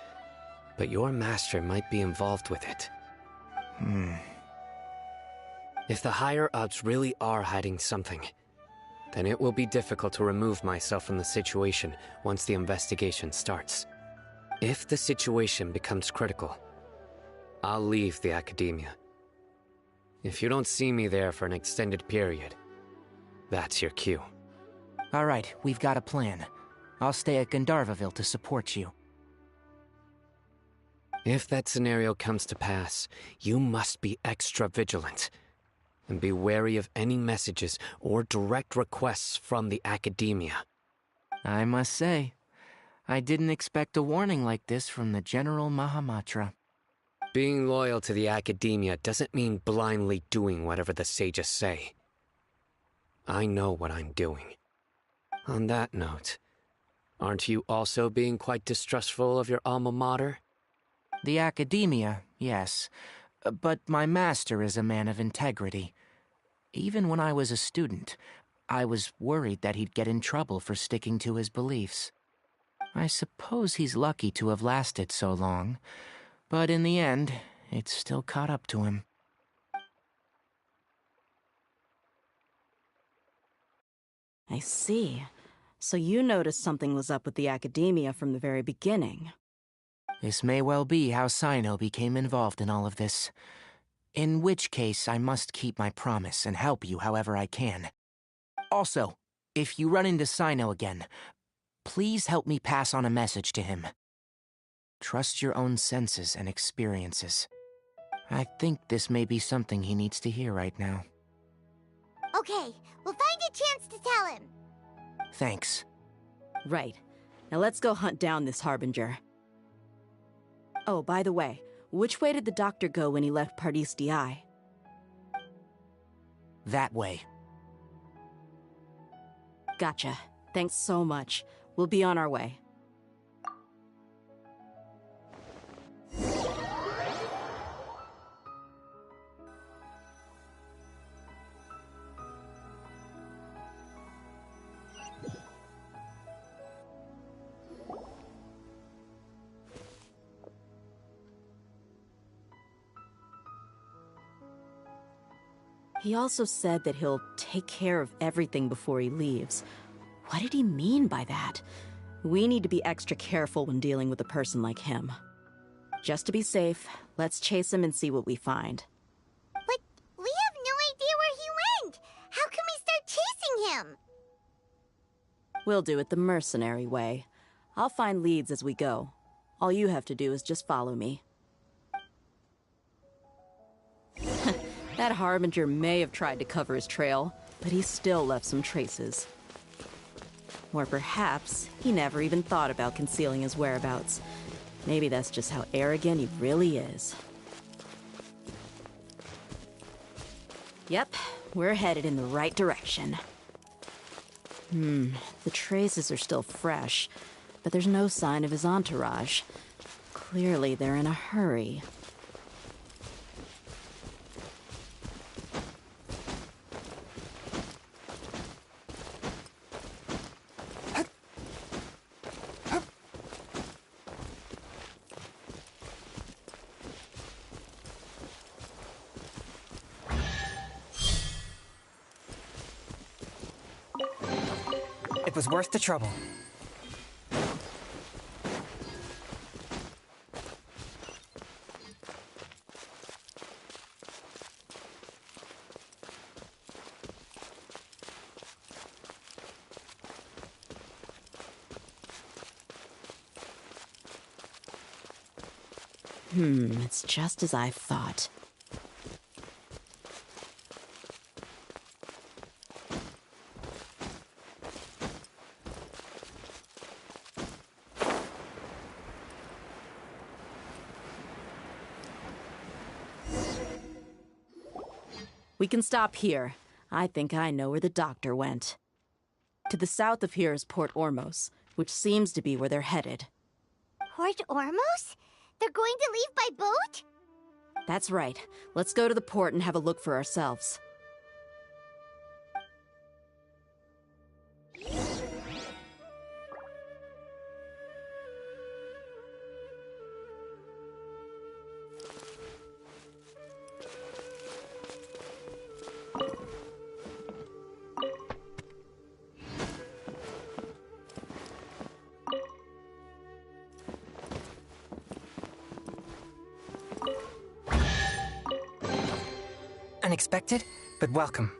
but your master might be involved with it. If the higher-ups really are hiding something, then it will be difficult to remove myself from the situation once the investigation starts. If the situation becomes critical, I'll leave the academia. If you don't see me there for an extended period, that's your cue. All right, we've got a plan. I'll stay at Gandharvaville to support you. If that scenario comes to pass, you must be extra vigilant. And be wary of any messages or direct requests from the academia. I must say, I didn't expect a warning like this from the General Mahamatra. Being loyal to the academia doesn't mean blindly doing whatever the sages say. I know what I'm doing. On that note, aren't you also being quite distrustful of your alma mater? The academia, yes. But my master is a man of integrity. Even when I was a student, I was worried that he'd get in trouble for sticking to his beliefs. I suppose he's lucky to have lasted so long, but in the end, it's still caught up to him. I see. So you noticed something was up with the academia from the very beginning. This may well be how Sino became involved in all of this. In which case, I must keep my promise and help you however I can. Also, if you run into Sino again, please help me pass on a message to him. Trust your own senses and experiences. I think this may be something he needs to hear right now. Okay, we'll find a chance to tell him. Thanks. Right. Now let's go hunt down this Harbinger. Oh, by the way, which way did the doctor go when he left Pardis DI? That way. Gotcha. Thanks so much. We'll be on our way. He also said that he'll take care of everything before he leaves. What did he mean by that? We need to be extra careful when dealing with a person like him. Just to be safe, let's chase him and see what we find. But we have no idea where he went! How can we start chasing him? We'll do it the mercenary way. I'll find leads as we go. All you have to do is just follow me. That Harbinger may have tried to cover his trail, but he still left some traces. Or perhaps he never even thought about concealing his whereabouts. Maybe that's just how arrogant he really is. Yep, we're headed in the right direction. The traces are still fresh, but there's no sign of his entourage. Clearly, they're in a hurry. It was worth the trouble. It's just as I thought. We can stop here. I think I know where the doctor went. To the south of here is Port Ormos, which seems to be where they're headed. Port Ormos? They're going to leave by boat? That's right. Let's go to the port and have a look for ourselves. Unexpected, but welcome.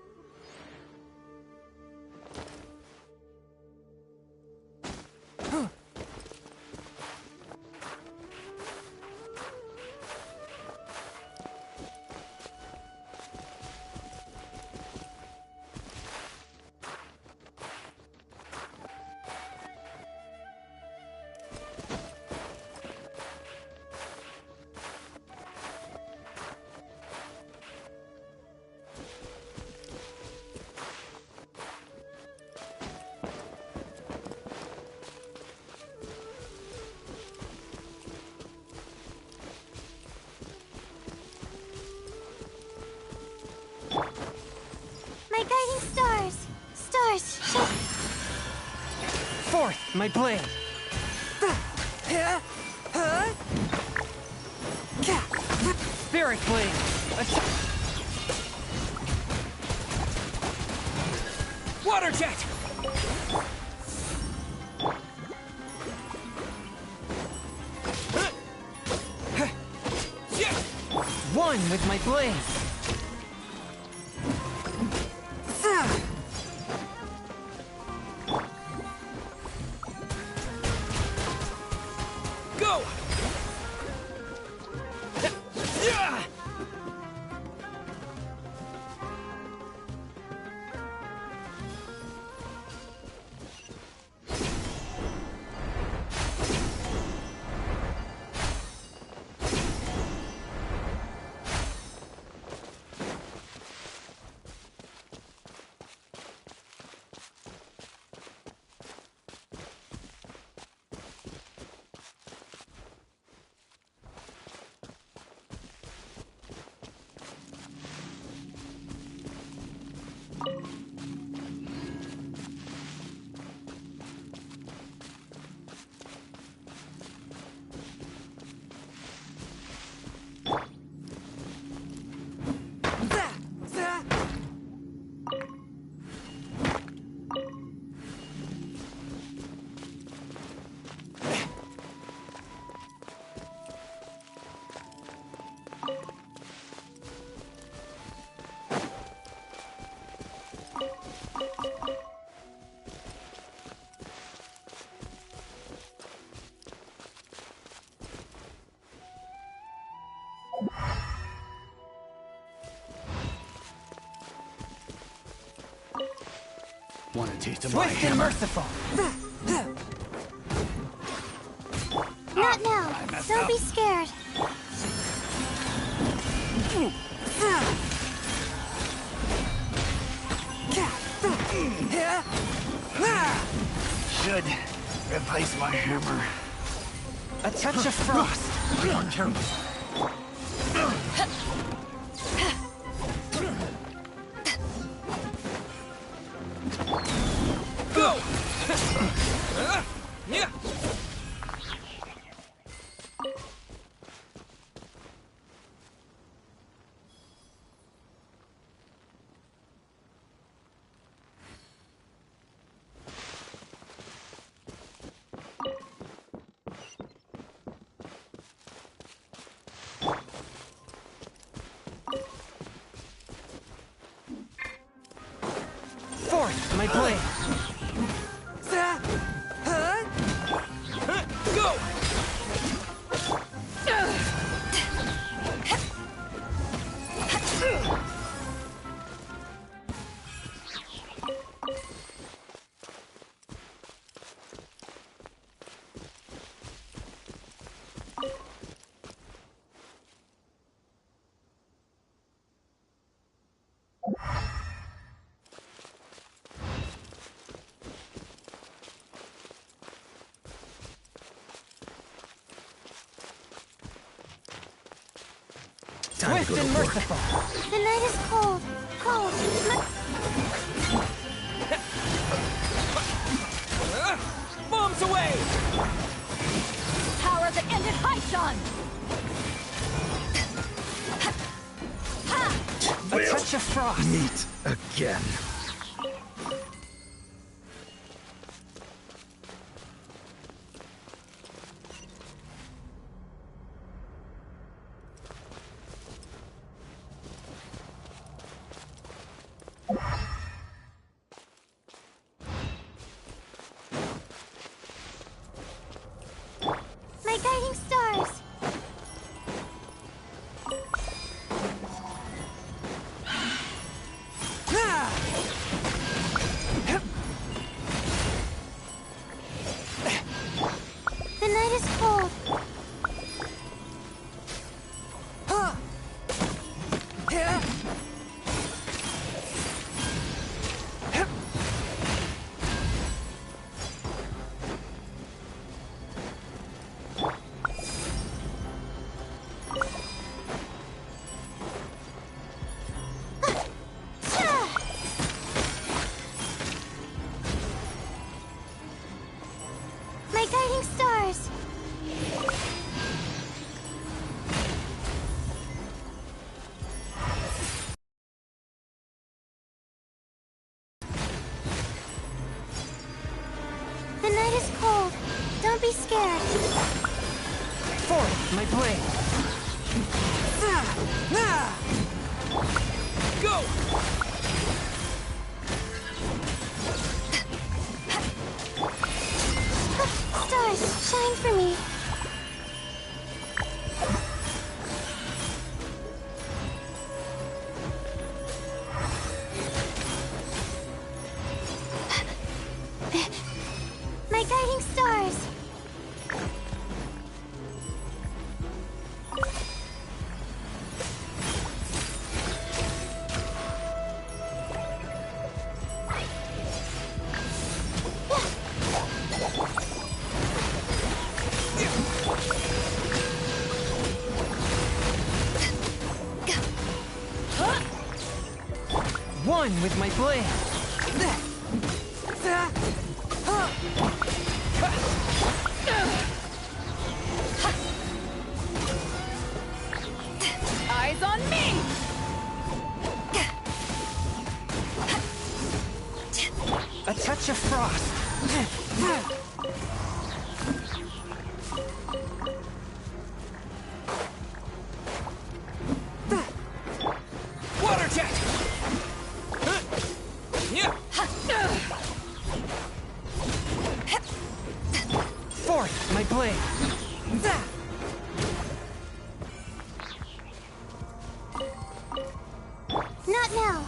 My guiding stars! Stars, show... Forth, my blade! Spirit blade! Water jet! One with my blade! Go! Want a taste of Swift and merciful. Not now. Don't be scared. Should replace my hammer. A touch of frost. Go! Forth, my blade. Go! Swift and merciful. The night is cold. Cold. Bombs away! Power that ended Archon! A touch of frost. Meet again. My guiding stars. The night is cold. My guiding stars. The night is cold. Don't be scared. Forth, my blade. Go! Stars, shine for me. My guiding stars. One with my blade. Eyes on me! A touch of frost. Water jet! Forth, my blade. Not now.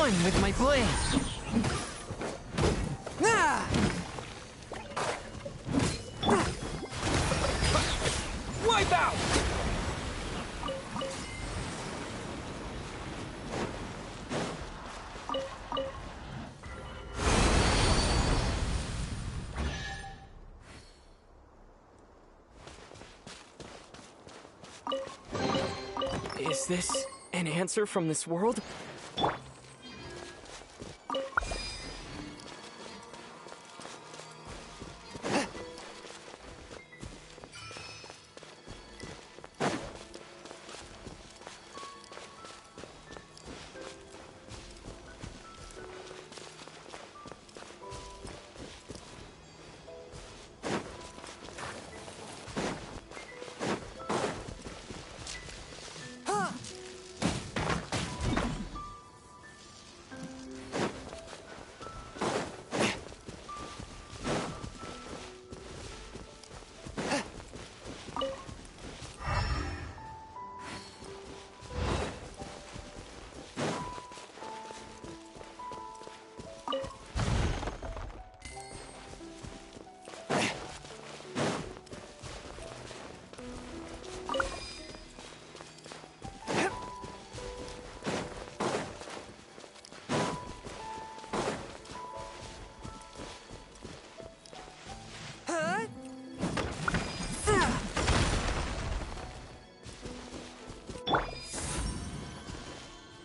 One with my blade. Ah! Wipe out! Is this an answer from this world?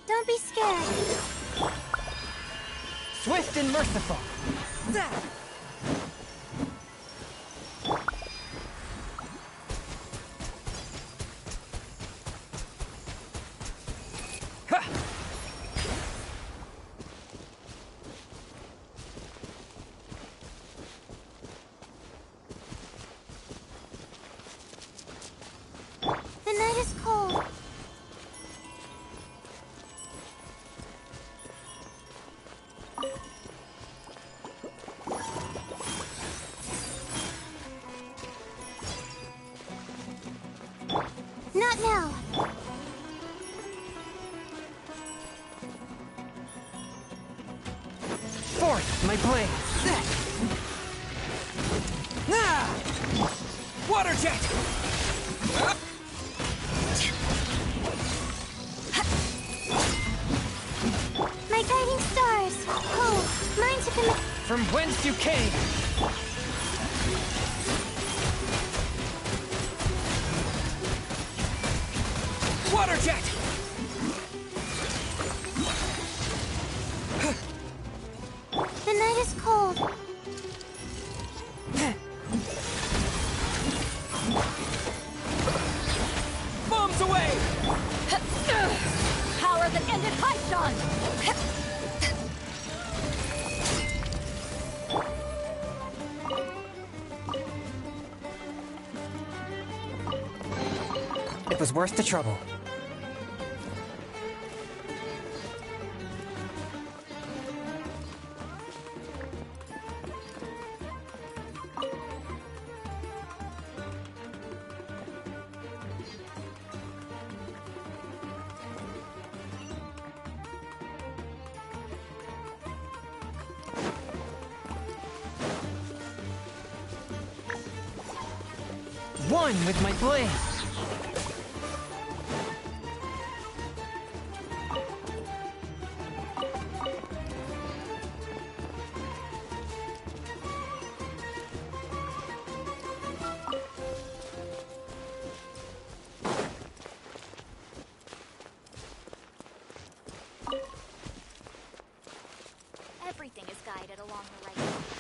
Don't be scared. Swift and merciful. The night is cold. Not now. Forth, my blade. Water jet! My guiding stars. Oh, mine to commit. From whence you came. Water jet! The night is cold. Bombs away! Power that ended Archon! It was worth the trouble. One with my blade. Everything is guided along the right path.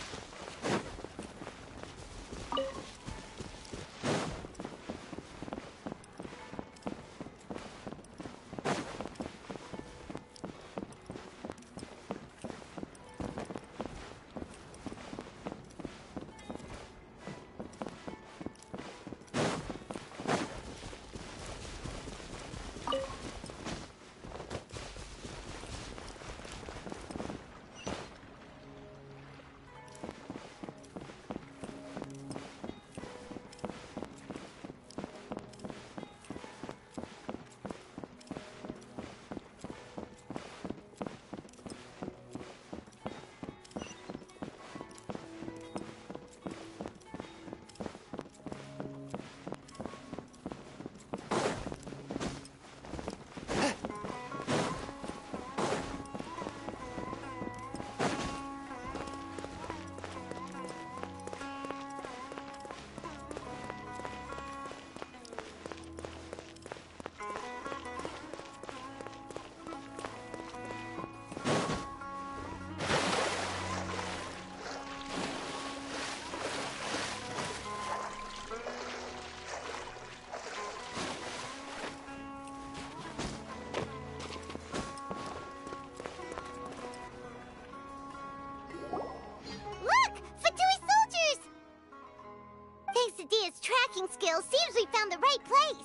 skill, seems we found the right place.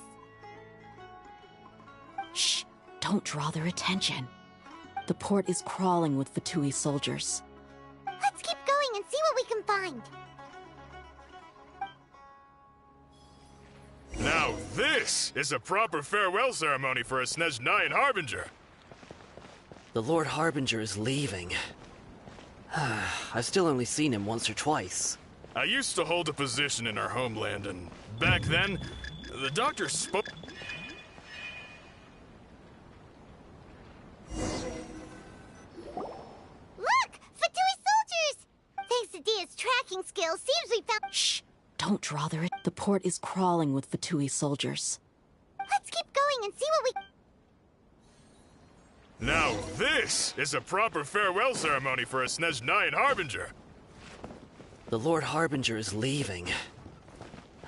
Shh! Don't draw their attention. The port is crawling with Fatui soldiers. Let's keep going and see what we can find. Now this is a proper farewell ceremony for a Snezhnayan Harbinger. The Lord Harbinger is leaving. I've still only seen him once or twice. I used to hold a position in our homeland, and back then, the doctor spoke... Look! Fatui soldiers! Thanks to Dia's tracking skills, seems we found... Shh! Don't draw their... The port is crawling with Fatui soldiers. Let's keep going and see what we... Now this is a proper farewell ceremony for a Snezhnayan Harbinger. The Lord Harbinger is leaving.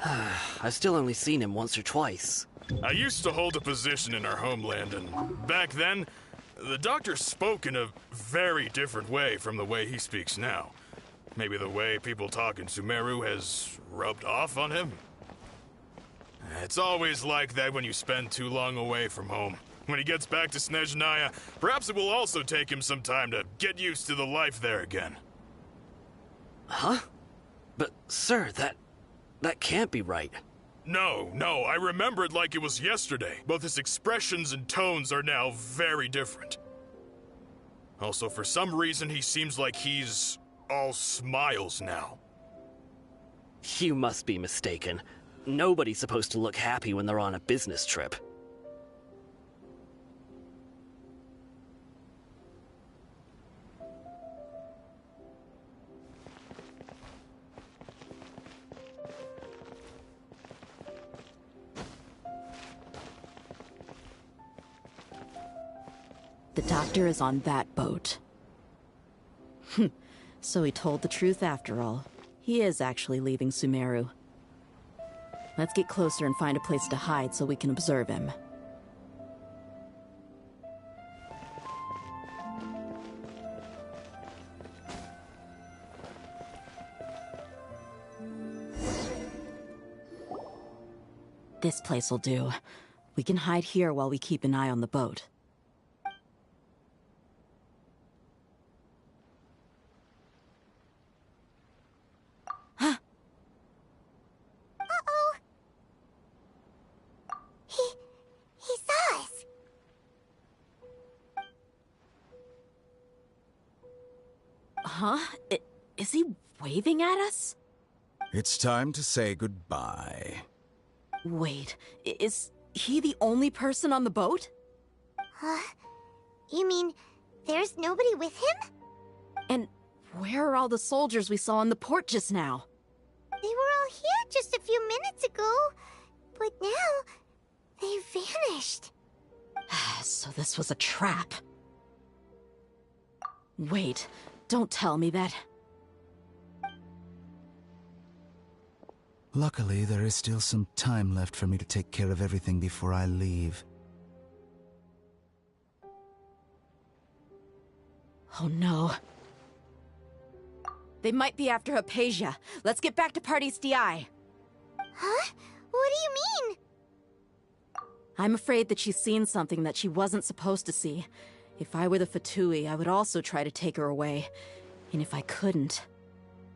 I've still only seen him once or twice. I used to hold a position in our homeland, and back then, the doctor spoke in a very different way from the way he speaks now. Maybe the way people talk in Sumeru has rubbed off on him? It's always like that when you spend too long away from home. When he gets back to Snezhnaya, perhaps it will also take him some time to get used to the life there again. Huh? But, sir, that can't be right. No, I remember it like it was yesterday. Both his expressions and tones are now very different. Also, for some reason, he seems like he's all smiles now. You must be mistaken. Nobody's supposed to look happy when they're on a business trip. The doctor is on that boat. So he told the truth after all. He is actually leaving Sumeru. Let's get closer and find a place to hide so we can observe him. This place will do. We can hide here while we keep an eye on the boat. He saw us. Huh? Is he waving at us? It's time to say goodbye. Wait, is he the only person on the boat? You mean there's nobody with him? And where are all the soldiers we saw in the port just now? They were all here just a few minutes ago, but now they vanished. So this was a trap. Wait, don't tell me that. Luckily, there is still some time left for me to take care of everything before I leave. Oh no. They might be after Hypatia. Let's get back to Party's DI. Huh? What do you mean? I'm afraid that she's seen something that she wasn't supposed to see. If I were the Fatui, I would also try to take her away. And if I couldn't...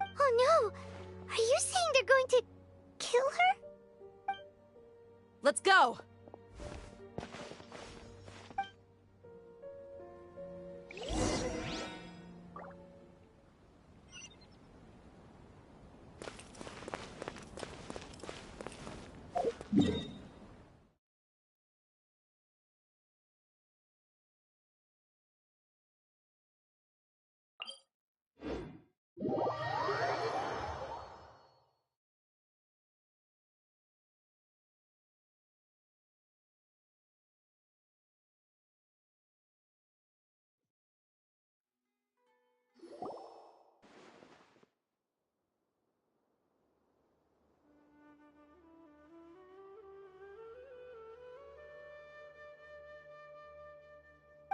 Oh no! Are you saying they're going to kill her? Let's go!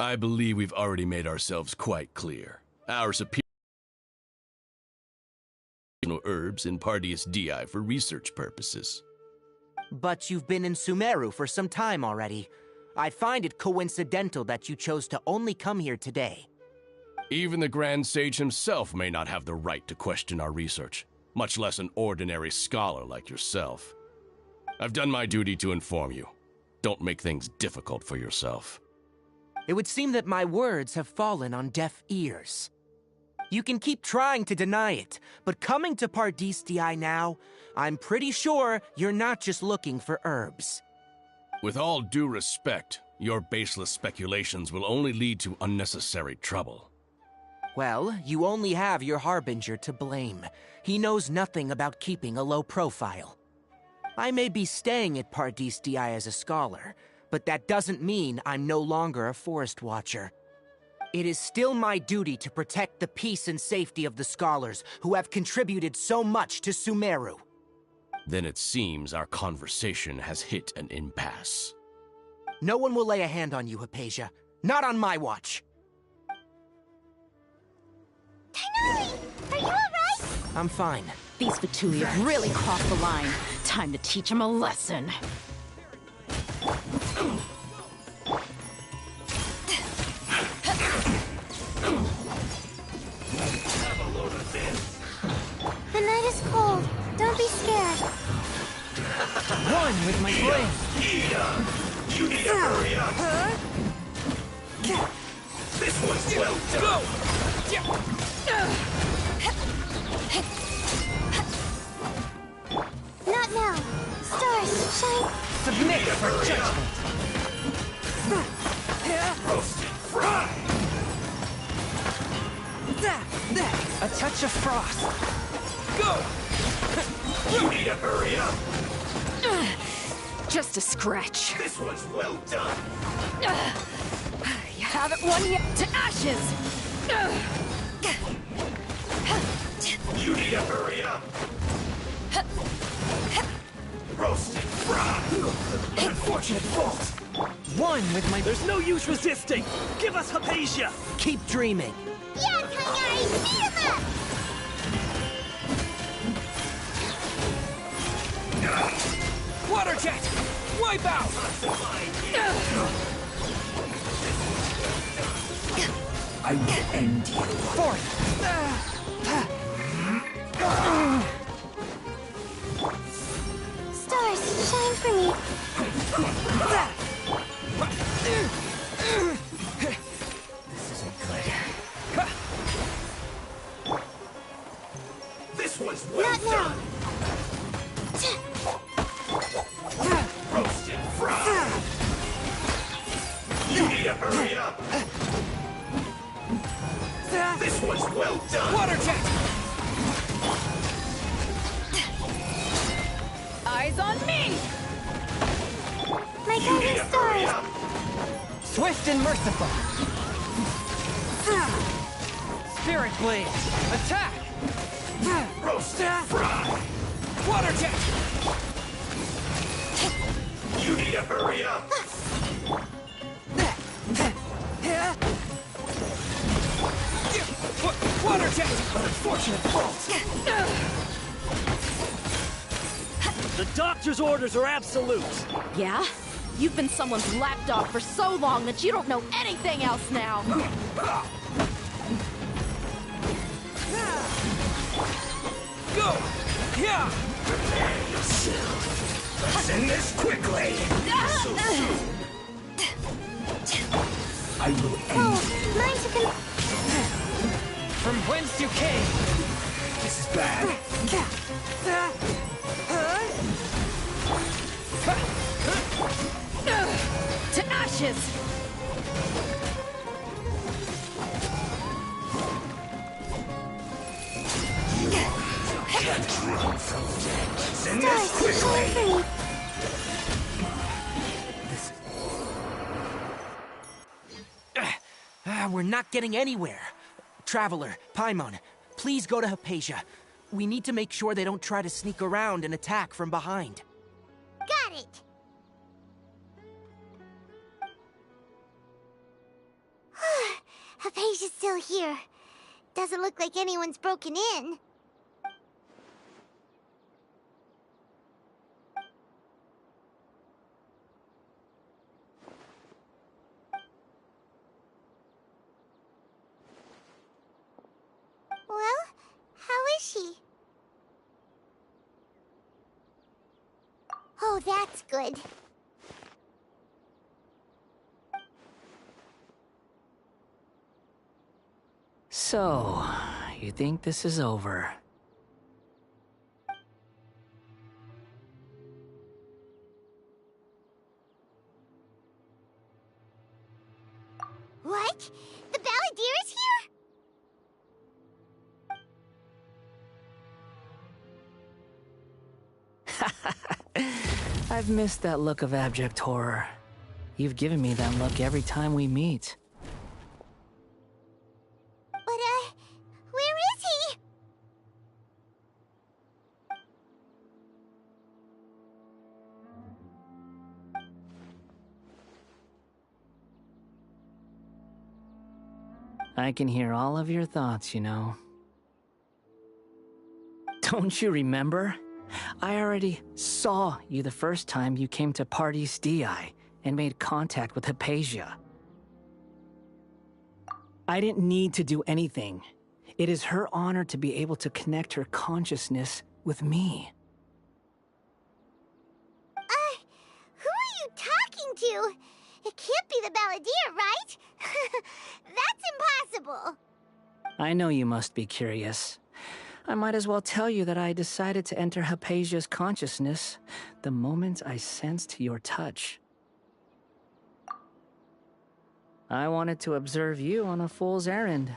I believe we've already made ourselves quite clear. Our superior herbs in Pardius DI for research purposes. But you've been in Sumeru for some time already. I find it coincidental that you chose to only come here today. Even the Grand Sage himself may not have the right to question our research, much less an ordinary scholar like yourself. I've done my duty to inform you. Don't make things difficult for yourself. It would seem that my words have fallen on deaf ears. You can keep trying to deny it, but coming to Pardistii now, I'm pretty sure you're not just looking for herbs. With all due respect, your baseless speculations will only lead to unnecessary trouble. Well, you only have your Harbinger to blame. He knows nothing about keeping a low profile. I may be staying at Pardistii as a scholar, but that doesn't mean I'm no longer a Forest Watcher. It is still my duty to protect the peace and safety of the scholars who have contributed so much to Sumeru. Then it seems our conversation has hit an impasse. No one will lay a hand on you, Hypatia. Not on my watch. Tighnari! Are you alright? I'm fine. These Fatui have really crossed the line. Time to teach them a lesson. The night is cold. Don't be scared. One with my flame. You need to hurry up. This one's well done. Not now. Stars, shine. Submit for judgment. Roasted fry. A touch of frost. Go. You need to hurry up. Just a scratch. This one's well done. You haven't won yet. To ashes! You need to hurry up. Roasted fry. Unfortunate fault. One with my... There's no use resisting. Give us Hypatia. Keep dreaming. Yeah, Tighnari! Beat him up! Water jet! Wipe out! I will end you. Forth! Stars, shine for me. This isn't good. This one's well Not now. done. Roasted fry. You need to hurry up. This one's well done. Water jet! Eyes on me! My You need guiding to hurry stars. up. Swift and merciful. Spirit blade. Attack! Roasted fry. Water jet! You need to hurry up. Water jet! Unfortunate fault. The doctor's orders are absolute. Yeah? You've been someone's lapdog for so long that you don't know anything else now. Go! Yeah! Prepare yourself. Let's end this quickly. So soon. I will end you. Mine to con- From whence you came! This is bad. To ashes! Can't run from death. Let's end this Stars, shine for quickly. me. We're not getting anywhere. Traveler, Paimon, please go to Hypatia. We need to make sure they don't try to sneak around and attack from behind. Got it. Hypatia's still here. Doesn't look like anyone's broken in. Oh, that's good. So, you think this is over? What? The Balladeer is here? I've missed that look of abject horror. You've given me that look every time we meet. But, where is he? I can hear all of your thoughts, you know. Don't you remember? I already saw you the first time you came to Party's DI and made contact with Hypatia. I didn't need to do anything. It is her honor to be able to connect her consciousness with me. Who are you talking to? It can't be the Balladeer, right? That's impossible. I know you must be curious. I might as well tell you that I decided to enter Hypatia's consciousness the moment I sensed your touch. I wanted to observe you on a fool's errand.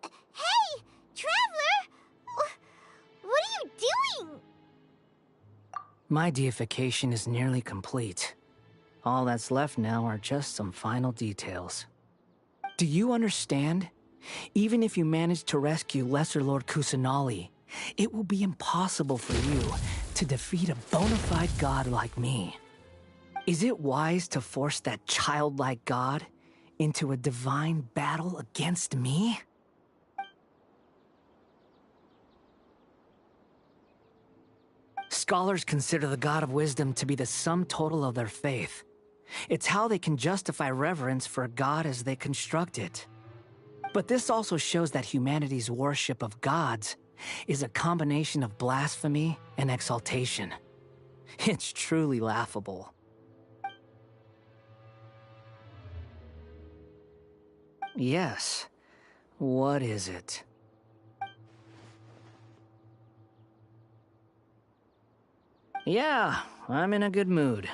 Hey, Traveler! What are you doing? My deification is nearly complete. All that's left now are just some final details. Do you understand? Even if you manage to rescue Lesser Lord Kusanali, it will be impossible for you to defeat a bona fide god like me. Is it wise to force that childlike god into a divine battle against me? Scholars consider the God of Wisdom to be the sum total of their faith. It's how they can justify reverence for a god as they construct it. But this also shows that humanity's worship of gods is a combination of blasphemy and exaltation. It's truly laughable. Yes. What is it? Yeah, I'm in a good mood,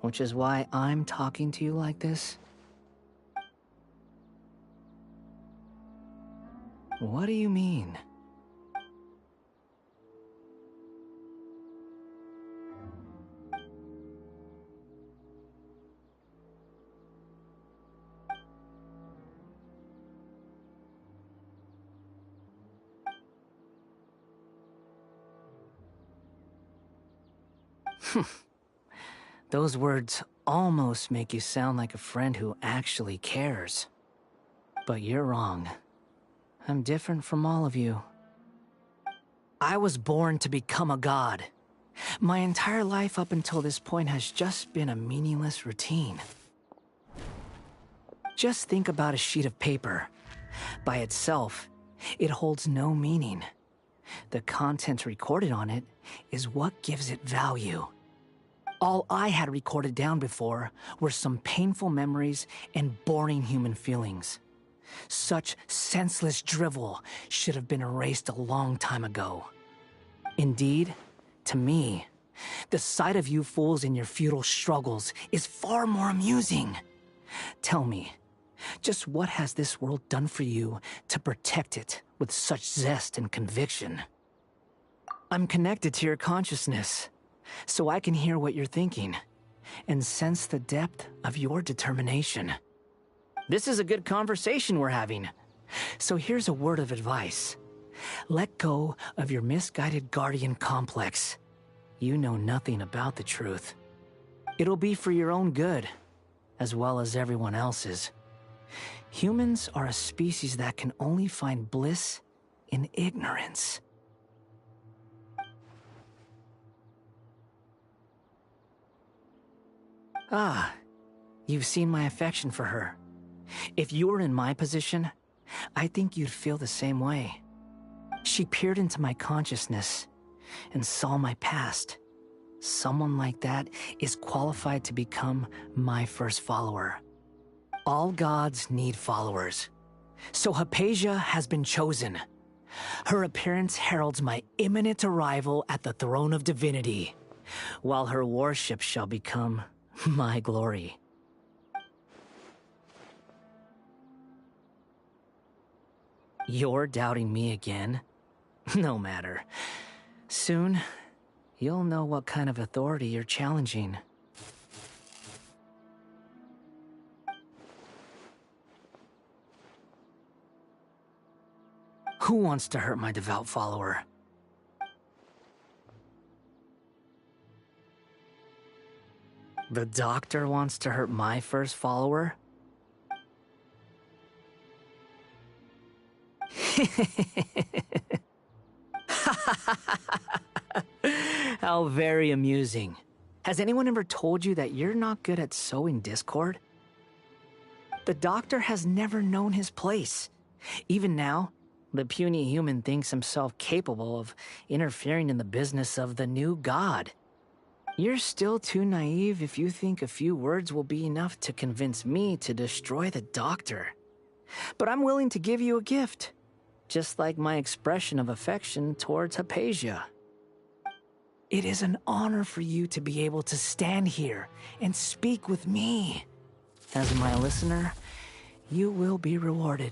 which is why I'm talking to you like this. What do you mean? Those words almost make you sound like a friend who actually cares. But you're wrong. I'm different from all of you. I was born to become a god. My entire life up until this point has just been a meaningless routine. Just think about a sheet of paper. By itself, it holds no meaning. The content recorded on it is what gives it value. All I had recorded down before were some painful memories and boring human feelings. Such senseless drivel should have been erased a long time ago. Indeed, to me, the sight of you fools in your futile struggles is far more amusing. Tell me, just what has this world done for you to protect it with such zest and conviction? I'm connected to your consciousness, so I can hear what you're thinking and sense the depth of your determination. This is a good conversation we're having. So here's a word of advice. Let go of your misguided guardian complex. You know nothing about the truth. It'll be for your own good, as well as everyone else's. Humans are a species that can only find bliss in ignorance. Ah, you've seen my affection for her. If you were in my position, I think you'd feel the same way. She peered into my consciousness and saw my past, someone like that is qualified to become my first follower. All gods need followers. So Hypatia has been chosen. Her appearance heralds my imminent arrival at the throne of divinity, while her worship shall become my glory. You're doubting me again? No matter. Soon, you'll know what kind of authority you're challenging. Who wants to hurt my devout follower? The doctor wants to hurt my first follower? How very amusing. Has anyone ever told you that you're not good at sowing discord? The doctor has never known his place. Even now, the puny human thinks himself capable of interfering in the business of the new god. You're still too naive if you think a few words will be enough to convince me to destroy the doctor. But I'm willing to give you a gift, just like my expression of affection towards Hypatia. It is an honor for you to be able to stand here and speak with me. As my listener, you will be rewarded.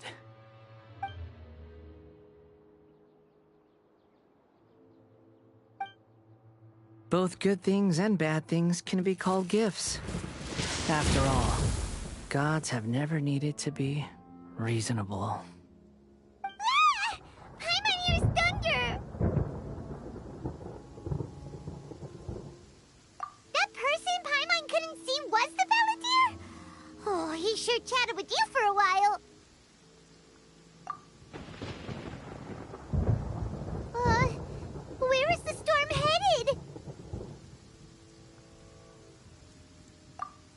Both good things and bad things can be called gifts. After all, gods have never needed to be reasonable. Ah! Paimon hears thunder! That person Paimon couldn't see was the Valetier? Oh, he sure chatted with you for a while. Where is the storm headed?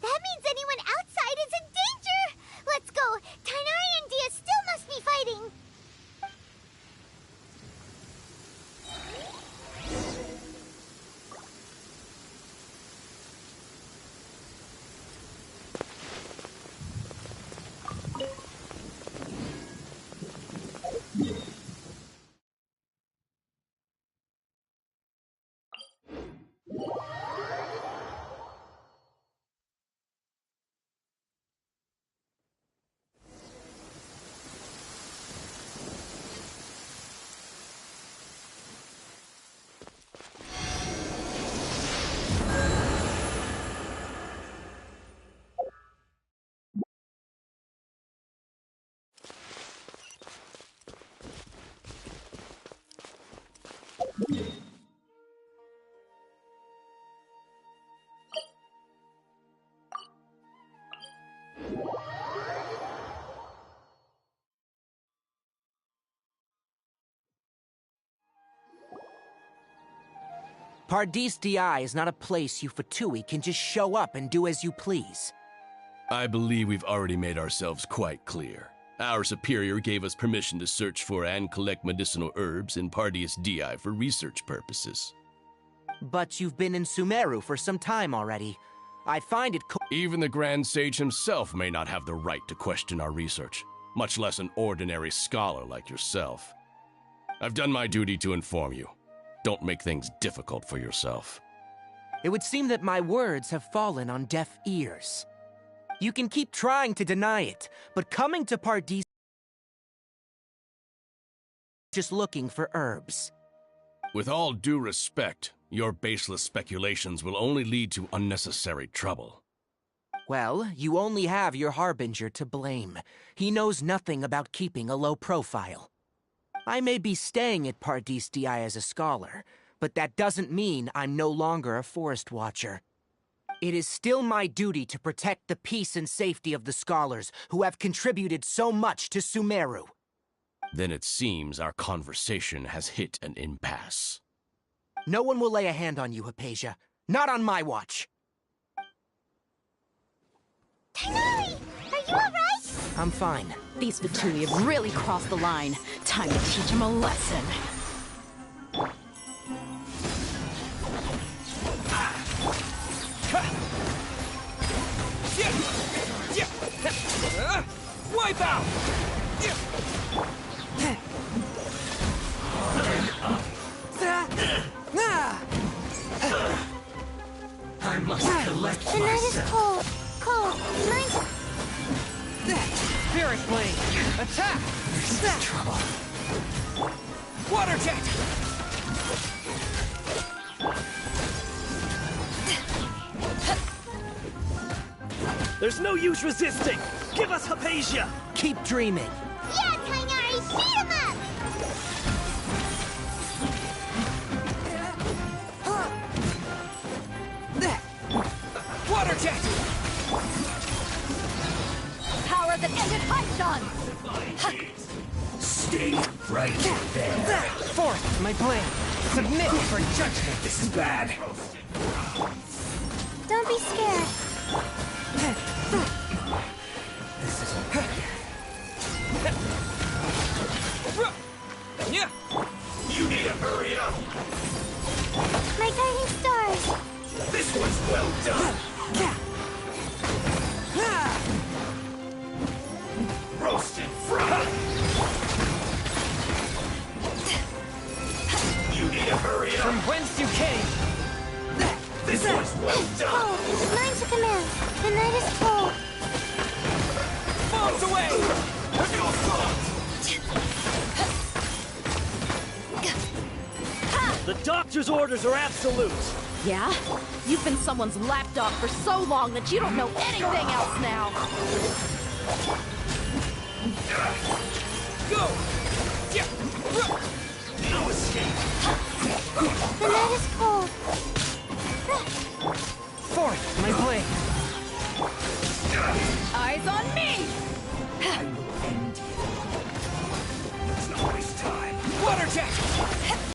That means anyone outside is in danger! Let's go! Tighnari and Dia still must be fighting! Pardis Di is not a place you Fatui can just show up and do as you please. I believe we've already made ourselves quite clear. Our superior gave us permission to search for and collect medicinal herbs in Pardis Di for research purposes. But you've been in Sumeru for some time already. I find it Even the Grand Sage himself may not have the right to question our research, much less an ordinary scholar like yourself. I've done my duty to inform you. Don't make things difficult for yourself. It would seem that my words have fallen on deaf ears. You can keep trying to deny it, but coming to Pardis just looking for herbs. With all due respect, your baseless speculations will only lead to unnecessary trouble. Well, you only have your Harbinger to blame. He knows nothing about keeping a low profile. I may be staying at Pardis Di as a scholar, but that doesn't mean I'm no longer a forest watcher. It is still my duty to protect the peace and safety of the scholars who have contributed so much to Sumeru. Then it seems our conversation has hit an impasse. No one will lay a hand on you, Hypatia. Not on my watch. Tighnari! Are you alright? I'm fine. These Fatui have really crossed the line. Time to teach them a lesson. I must collect The night is cold. Cold. Night. Spirit Blade! Attack! This is trouble. Water Jet! There's no use resisting! Give us Hypatia! Keep dreaming. Yeah, Tainari, beat him up! Water Jet! Power that ended Archon! Stay right there. Force my blade. Submit for judgment. This is bad. Don't be scared. This is You need to hurry up. My guiding stars. This was well done. Roasted fried. You need to hurry up. From whence you came. This was well done. Cold. Mine to command. The night is cold. Bombs away. Your fault. The doctor's orders are absolute! Yeah? You've been someone's lapdog for so long that you don't know anything else now! Go!